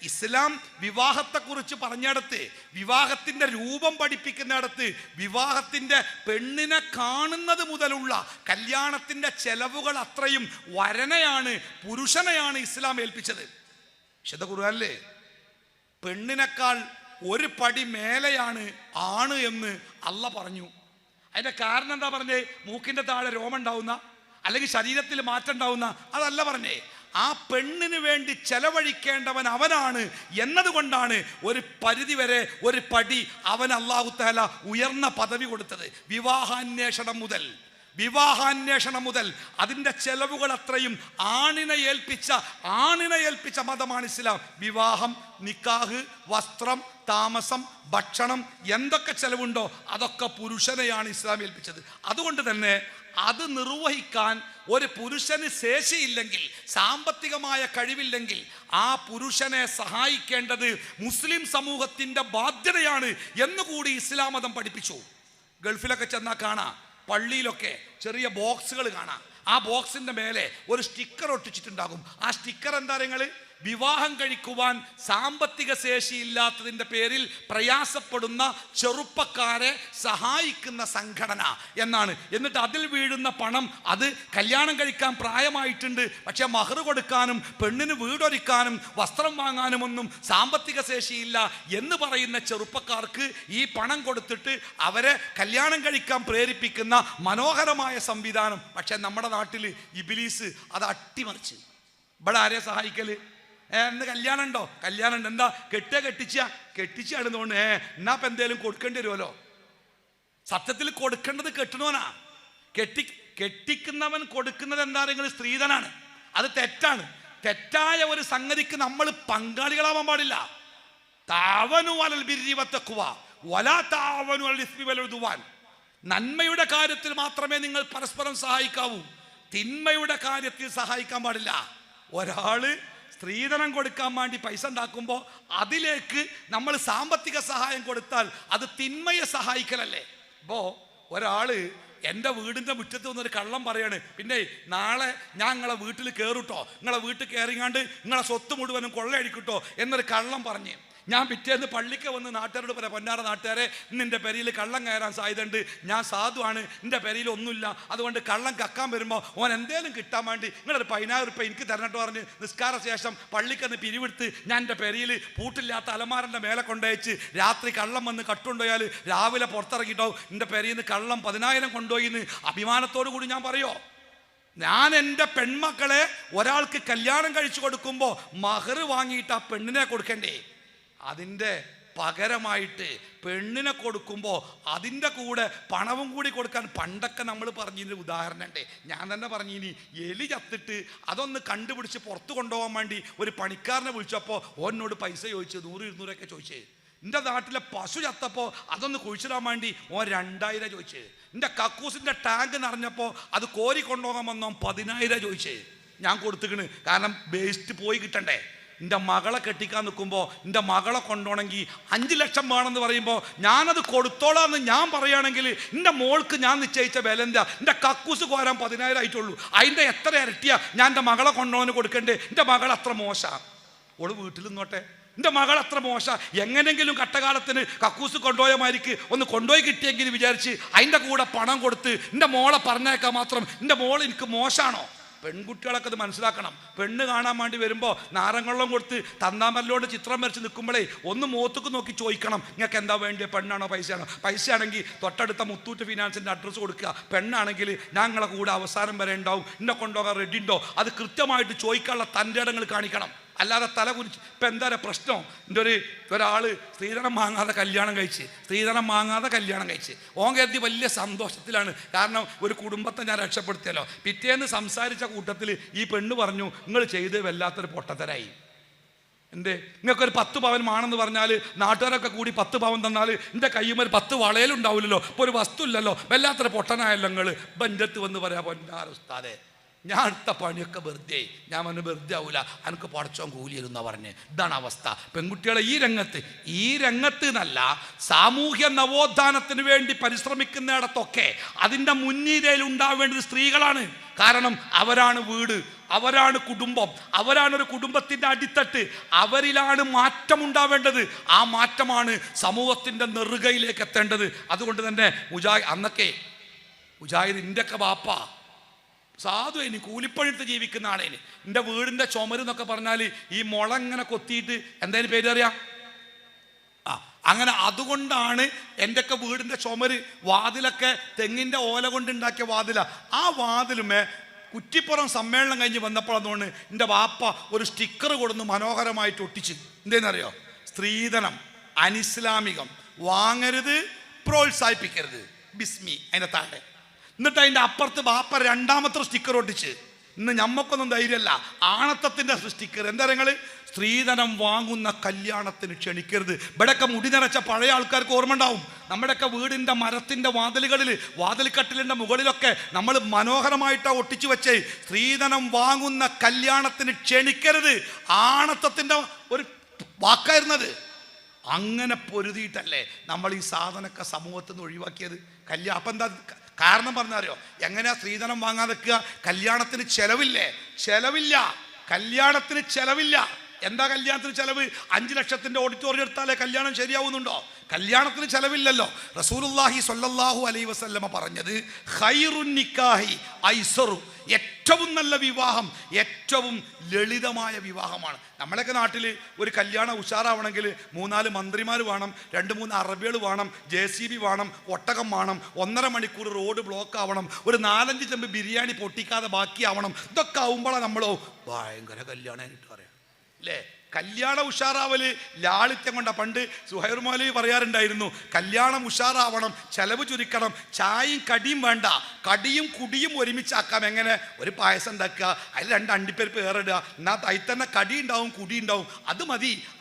ഇസ്ലാം വിവാഹത്തെക്കുറിച്ച് പറഞ്ഞിടത്ത്, വിവാഹത്തിൻ്റെ രൂപം പഠിപ്പിക്കുന്നിടത്ത്, വിവാഹത്തിൻ്റെ പെണ്ണിനെ കാണുന്നത് മുതലുള്ള കല്യാണത്തിൻ്റെ ചെലവുകൾ അത്രയും വരനെയാണ്, പുരുഷനെയാണ് ഇസ്ലാം ഏൽപ്പിച്ചത്. വിശുദ്ധ ഖുർആനിലെ പെണ്ണിനേക്കാൾ ഒരു പടി മേലെയാണ് ആണ് എന്ന് അള്ളാഹ് പറഞ്ഞു. അതിൻ്റെ കാരണം എന്താ പറഞ്ഞേ? മൂക്കിൻ്റെ താഴെ രോമം ഉണ്ടാവുന്ന, അല്ലെങ്കിൽ ശരീരത്തിൽ മാറ്റം ഉണ്ടാവുന്ന അതല്ല പറഞ്ഞേ. ആ പെണ്ണിന് വേണ്ടി ചെലവഴിക്കേണ്ടവൻ അവനാണ് എന്നതുകൊണ്ടാണ് ഒരു പരിധി വരെ ഒരു പടി അവൻ അല്ലാഹു തആല ഉയർന്ന പദവി കൊടുത്തത്. വിവാഹാന്വേഷണം മുതൽ അതിൻ്റെ ചെലവുകൾ അത്രയും ആണിനെ ഏൽപ്പിച്ച മതമാണ് ഇസ്ലാം. വിവാഹം, നിക്കാഹ്, വസ്ത്രം, താമസം, ഭക്ഷണം, എന്തൊക്കെ ചെലവുണ്ടോ അതൊക്കെ പുരുഷനെയാണ് ഇസ്ലാം ഏൽപ്പിച്ചത്. അതുകൊണ്ട് തന്നെ അത് നിർവഹിക്കാൻ ഒരു പുരുഷന് ശേഷിയില്ലെങ്കിൽ, സാമ്പത്തികമായ കഴിവില്ലെങ്കിൽ, ആ പുരുഷനെ സഹായിക്കേണ്ടത് മുസ്ലിം സമൂഹത്തിൻ്റെ ബാധ്യതയാണ് എന്നുകൂടി ഇസ്ലാം മതം പഠിപ്പിച്ചു. ഗൾഫിലൊക്കെ ചെന്നാൽ കാണാം, പള്ളിയിലൊക്കെ ചെറിയ ബോക്സുകൾ കാണാം. ആ ബോക്സിൻ്റെ മേലെ ഒരു സ്റ്റിക്കർ ഒട്ടിച്ചിട്ടുണ്ടാകും. ആ സ്റ്റിക്കർ എന്താ നിങ്ങൾ? വിവാഹം കഴിക്കുവാൻ സാമ്പത്തിക ശേഷിയില്ലാത്തതിൻ്റെ പേരിൽ പ്രയാസപ്പെടുന്ന ചെറുപ്പക്കാരെ സഹായിക്കുന്ന സംഘടന എന്നാണ്. എന്നിട്ട് അതിൽ വീഴുന്ന പണം അത് കല്യാണം കഴിക്കാൻ പ്രായമായിട്ടുണ്ട്, പക്ഷെ മഹർ കൊടുക്കാനും പെണ്ണിന് വീടൊരുക്കാനും വസ്ത്രം വാങ്ങാനും ഒന്നും സാമ്പത്തിക ശേഷിയില്ല എന്ന് പറയുന്ന ചെറുപ്പക്കാർക്ക് ഈ പണം കൊടുത്തിട്ട് അവരെ കല്യാണം കഴിക്കാൻ പ്രേരിപ്പിക്കുന്ന മനോഹരമായ സംവിധാനം. പക്ഷെ നമ്മുടെ നാട്ടിൽ ഇബ്ലീസ് അത് അട്ടിമറിച്ച്. ഇവിടെ ആരെയെ സഹായിക്കല്? എന്ന് കല്യാണം ഉണ്ടോ? കല്യാണം ഉണ്ട്. എന്താ കെട്ടിച്ചാടുന്നോണ്ട് എന്നാ ഇപ്പം എന്തേലും കൊടുക്കേണ്ടി വരുമല്ലോ. സത്യത്തിൽ കൊടുക്കേണ്ടത് കെട്ടണവനാ. കെട്ടിക്കുന്നവൻ കൊടുക്കുന്നത് എന്താ? നിങ്ങൾ സ്ത്രീധനാണ്. അത് തെറ്റാണ്. തെറ്റായ ഒരു സംഗതിക്ക് നമ്മൾ പങ്കാളികളാവാൻ പാടില്ല. താവനു അലൽ ബിർരി വത്തഖ്വ വലാ താവനു അലൽ ഇസ്മി വൽ ഉദ്വാൻ. നന്മയുടെ കാര്യത്തിൽ മാത്രമേ നിങ്ങൾ പരസ്പരം സഹായിക്കാവൂ. തിന്മയുടെ കാര്യത്തിൽ സഹായിക്കാൻ പാടില്ല. ഒരാള് സ്ത്രീധനം കൊടുക്കാൻ വേണ്ടി പൈസ ഉണ്ടാക്കുമ്പോൾ അതിലേക്ക് നമ്മൾ സാമ്പത്തിക സഹായം കൊടുത്താൽ അത് തിന്മയെ സഹായിക്കലല്ലേ? ഇപ്പോൾ ഒരാള് എൻ്റെ വീടിൻ്റെ മുറ്റത്ത് വന്നൊരു കള്ളം പറയാണ്, പിന്നെ നാളെ ഞാൻ നിങ്ങളെ വീട്ടിൽ കയറുട്ടോ, നിങ്ങളെ വീട്ടിൽ കയറിങ്ങാണ്ട് നിങ്ങളെ സ്വത്ത് മുഴുവനും കൊള്ളയടിക്കട്ടോ എന്നൊരു കള്ളം പറഞ്ഞ് ഞാൻ പിറ്റേന്ന് പള്ളിക്ക് വന്ന് നാട്ടുകാരോട് പറയാം, പൊന്നാറ നാട്ടുകാരെ, നിൻ്റെ പെരയിൽ കള്ളം കയറാൻ സാധ്യതയുണ്ട്, ഞാൻ സാധുവാണ്, എൻ്റെ പെരയിൽ ഒന്നുമില്ല, അതുകൊണ്ട് കള്ളം കക്കാൻ വരുമ്പോൾ ഓൻ എന്തേലും കിട്ടാൻ വേണ്ടി നിങ്ങളൊരു 10,000 രൂപ എനിക്ക് തരണിട്ട് പറഞ്ഞ് നിസ്കാര ശേഷം പള്ളിക്കെന്ന് പിരിവെടുത്ത് ഞാൻ എൻ്റെ പെരയിൽ പൂട്ടില്ലാത്ത അലമാരൻ്റെ മേലെ കൊണ്ടുവച്ച് രാത്രി കള്ളം വന്ന് കട്ടുകൊണ്ടുപോയാൽ രാവിലെ പുറത്തിറങ്ങിയിട്ടോ എൻ്റെ പെരയിൽ നിന്ന് കള്ളം 10,000 കൊണ്ടുപോയി എന്ന് അഭിമാനത്തോടു കൂടി ഞാൻ പറയോ? ഞാൻ എൻ്റെ പെൺമക്കളെ ഒരാൾക്ക് കല്യാണം കഴിച്ചു കൊടുക്കുമ്പോൾ മഹർ വാങ്ങിയിട്ട് ആ പെണ്ണിനെ കൊടുക്കണ്ടേ? അതിൻ്റെ പകരമായിട്ട് പെണ്ണിനെ കൊടുക്കുമ്പോൾ അതിൻ്റെ കൂടെ പണവും കൂടി കൊടുക്കാൻ പണ്ടൊക്കെ നമ്മൾ പറഞ്ഞതിൻ്റെ ഉദാഹരണം ഉണ്ട്. ഞാൻ തന്നെ പറഞ്ഞിനി, എലി ചത്തിട്ട് അതൊന്ന് കണ്ടുപിടിച്ച് പുറത്ത് കൊണ്ടുപോകാൻ വേണ്ടി ഒരു പണിക്കാരനെ വിളിച്ചപ്പോൾ ഓനോട് പൈസ ചോദിച്ച് 100-200 ചോദിച്ചേ. എൻ്റെ നാട്ടിലെ പശു ചത്തപ്പോൾ അതൊന്ന് കുഴിച്ചിടാൻ വേണ്ടി ഓൻ 2,000 ചോദിച്ചേ. എൻ്റെ കക്കൂസിൻ്റെ ടാങ്ക് നിറഞ്ഞപ്പോൾ അത് കോരി കൊണ്ടുപോകാൻ വന്നോ 10,000 ചോദിച്ചേ. ഞാൻ കൊടുത്തിക്കണ്, കാരണം വേസ്റ്റ് പോയി കിട്ടണ്ടേ. എൻ്റെ മകളെ കെട്ടിക്കാൻ നിൽക്കുമ്പോൾ എൻ്റെ മകളെ കൊണ്ടുപോകണമെങ്കിൽ 5 ലക്ഷം വേണമെന്ന് പറയുമ്പോൾ ഞാനത് കൊടുത്തോളാന്ന് ഞാൻ പറയുകയാണെങ്കിൽ എൻ്റെ മോൾക്ക് ഞാൻ നിശ്ചയിച്ച വില എന്താ? എൻ്റെ കക്കൂസ് കോരാൻ 10,000 ആയിട്ടുള്ളൂ. അതിൻ്റെ എത്ര ഇരട്ടിയാ ഞാൻ എൻ്റെ മകളെ കൊണ്ടുപോകാൻ കൊടുക്കണ്ടേ? എൻ്റെ മകൾ അത്ര മോശമാണ്, ഓള് വീട്ടിൽ നിന്നോട്ടെ. എൻ്റെ മകൾ അത്ര മോശം, എങ്ങനെങ്കിലും കട്ടകാലത്തിന് കക്കൂസ് കൊണ്ടുപോയ മാതിരിക്ക് ഒന്ന് കൊണ്ടുപോയി കിട്ടിയെങ്കിൽ വിചാരിച്ച് അതിൻ്റെ കൂടെ പണം കൊടുത്ത് എൻ്റെ മോളെ പറഞ്ഞേക്കാൻ മാത്രം എൻ്റെ മോൾ എനിക്ക് മോശമാണോ? പെൺകുട്ടികളൊക്കെ അത് മനസ്സിലാക്കണം. പെണ്ണ് കാണാൻ വേണ്ടി വരുമ്പോൾ നാരങ്ങള്ളം കൊടുത്ത് തന്നാമല്ലോണ്ട് ചിത്രം വരച്ച് നിൽക്കുമ്പോഴേ ഒന്ന് മുഖത്തേക്ക് നോക്കി ചോദിക്കണം, നിങ്ങൾക്ക് എന്താ വേണ്ടിയ, പെണ്ണാണോ പൈസയാണോ? പൈസയാണെങ്കിൽ തൊട്ടടുത്ത മുത്തൂറ്റ് ഫിനാൻസിൻ്റെ അഡ്രസ്സ് കൊടുക്കുക, പെണ്ണാണെങ്കിൽ ഞങ്ങളെ കൂടെ അവസാനം വരെ ഉണ്ടാവും, എന്നെ കൊണ്ടുപോകാൻ റെഡി ഉണ്ടോ? അത് കൃത്യമായിട്ട് ചോദിക്കാനുള്ള തൻ്റെ ഇടങ്ങൾ കാണിക്കണം. അല്ലാതെ തല കുരിച്ച് ഇപ്പം എന്താ പ്രശ്നം? എൻ്റെ ഒരാൾ സ്ത്രീധനം വാങ്ങാതെ കല്യാണം കഴിച്ച് ഓൻ കരുതി വലിയ സന്തോഷത്തിലാണ്, കാരണം ഒരു കുടുംബത്തെ ഞാൻ രക്ഷപ്പെടുത്തിയല്ലോ. പിറ്റേന്ന് സംസാരിച്ച കൂട്ടത്തിൽ ഈ പെണ്ണ് പറഞ്ഞു, നിങ്ങൾ ചെയ്ത് വല്ലാത്തൊരു പൊട്ടത്തരായി. എന്തേ, നിങ്ങൾക്കൊരു 10 പവൻ ആണെന്ന് പറഞ്ഞാൽ നാട്ടുകാരൊക്കെ കൂടി 10 പവൻ തന്നാൽ എൻ്റെ കയ്യുമ്പോൾ ഒരു 10 വളയിലുണ്ടാവില്ലല്ലോ, ഇപ്പോൾ ഒരു വസ്തു ഇല്ലല്ലോ, വല്ലാത്തൊരു പൊട്ടനായല്ലോ നിങ്ങൾ. ബന്ധത്ത് വന്ന് പറയാ, പൊന്നാർ ഉസ്താദേ ഞാൻ അടുത്ത പണിയൊക്കെ വെറുതെ, ഞാൻ വന്ന് വെറുതെ ആവൂല, എനിക്ക് പടച്ചോൻ കൂലിയിരുന്നാ പറഞ്ഞ്. ഇതാണ് അവസ്ഥ. പെൺകുട്ടികളെ ഈ രംഗത്ത് എന്നല്ല, സാമൂഹ്യ നവോത്ഥാനത്തിന് വേണ്ടി പരിശ്രമിക്കുന്നിടത്തൊക്കെ അതിൻ്റെ മുൻനിരയിൽ ഉണ്ടാവേണ്ടത് സ്ത്രീകളാണ്. കാരണം അവരാണ് വീട്, അവരാണ് കുടുംബം, അവരാണ് ഒരു കുടുംബത്തിൻ്റെ അടിത്തട്ട്, അവരിലാണ് മാറ്റം ഉണ്ടാവേണ്ടത്. ആ മാറ്റമാണ് സമൂഹത്തിൻ്റെ നെറുകയിലേക്ക് എത്തേണ്ടത്. അതുകൊണ്ട് തന്നെ അന്നൊക്കെ മുജാഹിദ് ഇന്റെയൊക്കെ ബാപ്പ സാധു ഇനി കൂലിപ്പണിട്ട് ജീവിക്കുന്ന ആളേന്. എൻ്റെ വീടിൻ്റെ ചുമരെന്നൊക്കെ പറഞ്ഞാൽ ഈ മുള ഇങ്ങനെ കൊത്തിയിട്ട് എന്തായാലും പേര് അറിയാം. അങ്ങനെ അതുകൊണ്ടാണ് എൻ്റെയൊക്കെ വീടിൻ്റെ ചുമര് വാതിലൊക്കെ തെങ്ങിൻ്റെ ഓല കൊണ്ടുണ്ടാക്കിയ വാതില. ആ വാതിലുമേ കുറ്റിപ്പുറം സമ്മേളനം കഴിഞ്ഞ് വന്നപ്പോൾ അതുകൊണ്ട് എൻ്റെ വാപ്പ ഒരു സ്റ്റിക്കർ കൊടുന്ന് മനോഹരമായിട്ട് ഒട്ടിച്ച്. എന്തേന്നറിയോ? സ്ത്രീധനം അനിസ്ലാമികം, വാങ്ങരുത്, പ്രോത്സാഹിപ്പിക്കരുത്, ബിസ്മി അതിൻ്റെ താഴെ. എന്നിട്ട് അതിൻ്റെ അപ്പുറത്ത് ബാപ്പ 2ാമത്തെ സ്റ്റിക്കർ ഒട്ടിച്ച്. ഇന്ന് ഞമ്മക്കൊന്നും ധൈര്യമല്ല, ആണത്തത്തിൻ്റെ സ്റ്റിക്കർ. എന്താ നിങ്ങൾ? സ്ത്രീധനം വാങ്ങുന്ന കല്യാണത്തിന് ക്ഷണിക്കരുത്. ഇവിടെയൊക്കെ മുടി നിറച്ച പഴയ ആൾക്കാർക്ക് ഓർമ്മ ഉണ്ടാവും. നമ്മുടെയൊക്കെ വീടിൻ്റെ മരത്തിൻ്റെ വാതിൽക്കട്ടിലിൻ്റെ മുകളിലൊക്കെ നമ്മൾ മനോഹരമായിട്ടാണ് ഒട്ടിച്ചു വെച്ചേ, സ്ത്രീധനം വാങ്ങുന്ന കല്യാണത്തിന് ക്ഷണിക്കരുത്. ആണത്തത്തിൻ്റെ ഒരു വാക്കായിരുന്നത്. അങ്ങനെ പൊരുതിയിട്ടല്ലേ നമ്മൾ ഈ സാധനമൊക്കെ സമൂഹത്തിൽ നിന്ന് ഒഴിവാക്കിയത്. അപ്പം എന്താ കാരണം പറഞ്ഞറിയോ? എങ്ങനെയാ സ്ത്രീധനം വാങ്ങാതെ വെക്കുക? കല്യാണത്തിന് ചെലവില്ല. കല്യാണത്തിന് ചെലവില്ല. എന്താ കല്യാണത്തിന് ചെലവ്? 5 ലക്ഷത്തിൻ്റെ ഓഡിറ്റോറിയം എടുത്താലേ കല്യാണം ശരിയാവുന്നുണ്ടോ? കല്യാണത്തിന് ചെലവില്ലല്ലോ. റസൂലുള്ളാഹി സ്വല്ലല്ലാഹു അലൈഹി വസല്ലമ പറഞ്ഞത് ഖൈറുൻ നിക്കാഹി ഐസറു, ഏറ്റവും നല്ല വിവാഹം ഏറ്റവും ലളിതമായ വിവാഹമാണ്. നമ്മളൊക്കെ നാട്ടിൽ ഒരു കല്യാണം ഉഷാറാവണമെങ്കിൽ 3-4 മന്ത്രിമാർ വേണം, 2-3 അറബികൾ വേണം, JCB വേണം, ഒട്ടകം വേണം, 1.5 മണിക്കൂർ റോഡ് ബ്ലോക്ക് ആവണം, ഒരു 4-5 ചെമ്പ് ബിരിയാണി പൊട്ടിക്കാതെ ബാക്കിയാവണം. ഇതൊക്കെ ആവുമ്പോഴാണ് നമ്മളോ ഭയങ്കര കല്യാണമായിട്ട് പറയാം അല്ലേ? കല്യാണം ഉഷാറാവല് ലാളിത്യം കൊണ്ട. പണ്ട് സുഹൈർ മൗലവി പറയാറുണ്ടായിരുന്നു, കല്യാണം ഉഷാറാവണം, ചെലവ് ചുരുക്കണം, ചായയും കടിയും വേണ്ട, കടിയും കുടിയും ഒരുമിച്ചാക്കാം. എങ്ങനെ? ഒരു പായസം ഉണ്ടാക്കുക, അതിൽ 2 അണ്ടിപ്പരിപ്പ് ഏറിടുക, എന്നാൽ അതിൽ തന്നെ കടി ഉണ്ടാവും കുടി ഉണ്ടാവും.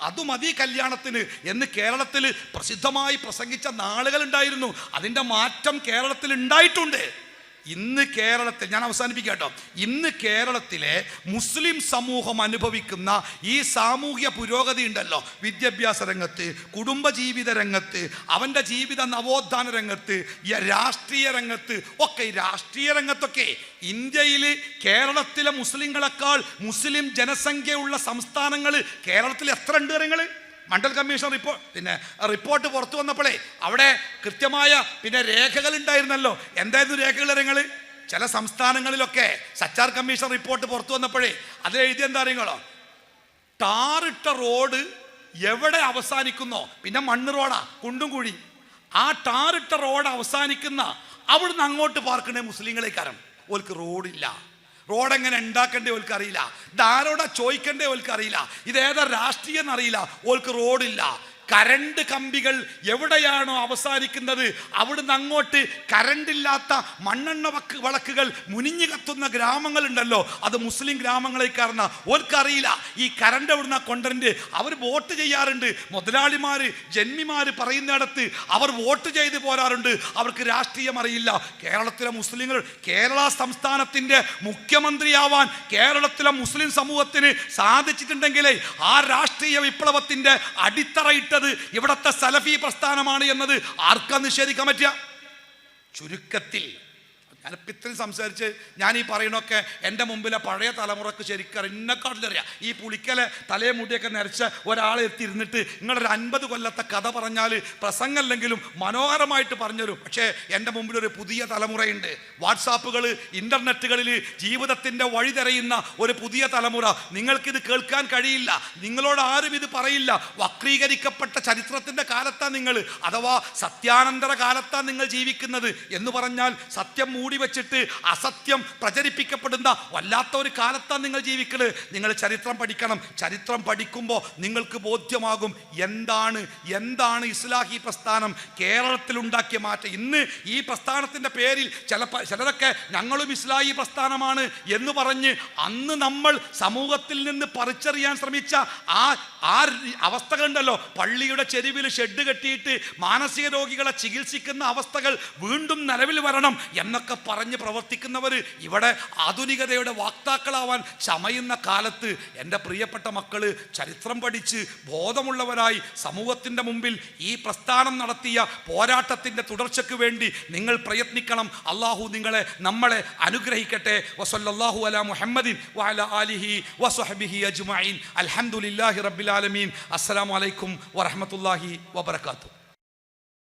അത് മതി കല്യാണത്തിന് എന്ന് കേരളത്തിൽ പ്രസിദ്ധമായി പ്രസംഗിച്ച നാളുകൾ ഉണ്ടായിരുന്നു. അതിൻ്റെ മാറ്റം കേരളത്തിൽ ഉണ്ടായിട്ടുണ്ട്. ഇന്ന് കേരളത്തിൽ, ഞാൻ അവസാനിപ്പിക്കാം കേട്ടോ, ഇന്ന് കേരളത്തിലെ മുസ്ലിം സമൂഹം അനുഭവിക്കുന്ന ഈ സാമൂഹ്യ പുരോഗതി ഉണ്ടല്ലോ, വിദ്യാഭ്യാസ രംഗത്ത്, കുടുംബജീവിത രംഗത്ത്, അവൻ്റെ ജീവിത നവോത്ഥാന രംഗത്ത്, രാഷ്ട്രീയ രംഗത്ത് ഒക്കെ, ഈ രാഷ്ട്രീയ രംഗത്തൊക്കെ ഇന്ത്യയിൽ കേരളത്തിലെ മുസ്ലിങ്ങളെക്കാൾ മുസ്ലിം ജനസംഖ്യയുള്ള സംസ്ഥാനങ്ങൾ കേരളത്തിൽ എത്ര ഉണ്ട്? നിങ്ങൾ മണ്ഡൽ കമ്മീഷൻ റിപ്പോർട്ട് പുറത്തു വന്നപ്പോഴേ അവിടെ കൃത്യമായ രേഖകൾ ഉണ്ടായിരുന്നല്ലോ. എന്തായിരുന്നു രേഖകൾ? നിങ്ങൾ ചില സംസ്ഥാനങ്ങളിലൊക്കെ സച്ചാർ കമ്മീഷൻ റിപ്പോർട്ട് പുറത്തു വന്നപ്പോഴേ അതിലെഴുതി എന്താ അറിയുങ്ങളോ? ടാറിട്ട റോഡ് എവിടെ അവസാനിക്കുന്നോ, പിന്നെ മണ്ണ് റോഡാ, കുണ്ടും കുഴി, ആ ടാറിട്ട റോഡ് അവസാനിക്കുന്ന അവിടുന്ന് അങ്ങോട്ട് പാർക്കണേ മുസ്ലിങ്ങളെക്കാരം. ഓൽക്ക് റോഡില്ല. റോഡ് എങ്ങനെ ഉണ്ടാക്കണ്ടേ ഓൽക്ക് അറിയില്ല. ഇതാരോടാ ചോദിക്കണ്ടേ ഓൽക്ക് അറിയില്ല. ഇതേതാ രാഷ്ട്രീയം എന്നറിയില്ല. ഓൽക്ക് റോഡില്ല. കരണ്ട് കമ്പികൾ എവിടെയാണോ അവസാനിക്കുന്നത് അവിടുന്ന് അങ്ങോട്ട് കരണ്ടില്ലാത്ത മണ്ണെണ്ണ വിളക്കുകൾ മുനിഞ്ഞു കത്തുന്ന ഗ്രാമങ്ങളുണ്ടല്ലോ, അത് മുസ്ലിം ഗ്രാമങ്ങളേക്കാരെന്ന ഓർക്കറിയില്ല. ഈ കരണ്ട് എവിടുന്ന കൊണ്ടന്റ് അവർ വോട്ട് ചെയ്യാറുണ്ട്. മുതലാളിമാർ ജന്മിമാർ പറയുന്നിടത്ത് അവർ വോട്ട് ചെയ്ത് പോരാറുണ്ട്. അവർക്ക് രാഷ്ട്രീയം അറിയില്ല. കേരളത്തിലെ മുസ്ലിങ്ങൾ കേരള സംസ്ഥാനത്തിൻ്റെ മുഖ്യമന്ത്രിയാവാൻ കേരളത്തിലെ മുസ്ലിം സമൂഹത്തിന് സാധിച്ചിട്ടുണ്ടെങ്കിലേ ആ രാഷ്ട്രീയ വിപ്ലവത്തിൻ്റെ അടിത്തറയിട്ട് ഇവിടത്തെ സലഫി പ്രസ്ഥാനമാണ് എന്നത് ആർക്കാ നിഷേധിക്കാൻ പറ്റുക? ചുരുക്കത്തിൽ ഞാനിപ്പോൾ ഇത്രയും സംസാരിച്ച് ഞാൻ ഈ പറയണൊക്കെ എൻ്റെ മുമ്പിലെ പഴയ തലമുറക്ക് ശരിക്കും എന്നെക്കാട്ടിലറിയാം. ഈ പുളിക്കലെ തലയെ മുടിയൊക്കെ നരച്ച ഒരാളെ എത്തിയിരുന്നിട്ട് നിങ്ങളൊരു 50 കൊല്ലത്തെ കഥ പറഞ്ഞാൽ പ്രസംഗമല്ലെങ്കിലും മനോഹരമായിട്ട് പറഞ്ഞുതരും. പക്ഷേ എൻ്റെ മുമ്പിലൊരു പുതിയ തലമുറയുണ്ട്. വാട്സാപ്പുകൾ, ഇൻ്റർനെറ്റുകളിൽ ജീവിതത്തിൻ്റെ വഴി തിരയുന്ന ഒരു പുതിയ തലമുറ. നിങ്ങൾക്കിത് കേൾക്കാൻ കഴിയില്ല. നിങ്ങളോട് ആരും ഇത് പറയില്ല. വക്രീകരിക്കപ്പെട്ട ചരിത്രത്തിൻ്റെ കാലത്താണ് നിങ്ങൾ, അഥവാ സത്യാനന്തര കാലത്താണ് നിങ്ങൾ ജീവിക്കുന്നത് എന്ന് പറഞ്ഞാൽ സത്യം മൂടി വെച്ചിട്ട് അസത്യം പ്രചരിപ്പിക്കപ്പെടുന്ന വല്ലാത്ത ഒരു കാലത്താണ് നിങ്ങൾ ജീവിക്കുന്നത്. നിങ്ങൾ ചരിത്രം പഠിക്കണം. ചരിത്രം പഠിക്കുമ്പോൾ നിങ്ങൾക്ക് ബോധ്യമാകും എന്താണ് ഇസ്ലാഹി പ്രസ്ഥാനം കേരളത്തിൽ ഉണ്ടാക്കിയ മാറ്റം. ഇന്ന് ഈ പ്രസ്ഥാനത്തിൻ്റെ പേരിൽ ചിലരൊക്കെ ഞങ്ങളും ഇസ്ലാഹി പ്രസ്ഥാനമാണ് എന്ന് പറഞ്ഞ് അന്ന് നമ്മൾ സമൂഹത്തിൽ നിന്ന് പറിച്ചറിയാൻ ശ്രമിച്ച ആ അവസ്ഥകളുണ്ടല്ലോ, പള്ളിയുടെ ചെരുവിൽ ഷെഡ് കെട്ടിയിട്ട് മാനസിക രോഗികളെ ചികിത്സിക്കുന്ന അവസ്ഥകൾ വീണ്ടും നിലവിൽ വരണം എന്നൊക്കെ പറഞ്ഞ് പ്രവർത്തിക്കുന്നവർ ഇവിടെ ആധുനികതയുടെ വാക്താക്കളാവാൻ ചമയുന്ന കാലത്ത് എൻ്റെ പ്രിയപ്പെട്ട മക്കൾ ചരിത്രം പഠിച്ച് ബോധമുള്ളവരായി സമൂഹത്തിൻ്റെ മുമ്പിൽ ഈ പ്രസ്ഥാനം നടത്തിയ പോരാട്ടത്തിൻ്റെ തുടർച്ചയ്ക്ക് വേണ്ടി നിങ്ങൾ പ്രയത്നിക്കണം. അള്ളാഹു നമ്മളെ അനുഗ്രഹിക്കട്ടെ. വസല്ലല്ലാഹു അലാ മുഹമ്മദിൻ വഅലാ ആലിഹി വസ്വഹ്ബിഹി അജ്മഈൻ. അൽഹംദുലില്ലാഹി റബ്ബിൽ ആലമീൻ. അസ്സലാമു അലൈക്കും വറഹ്മത്തുള്ളാഹി വബറകാതുഹു.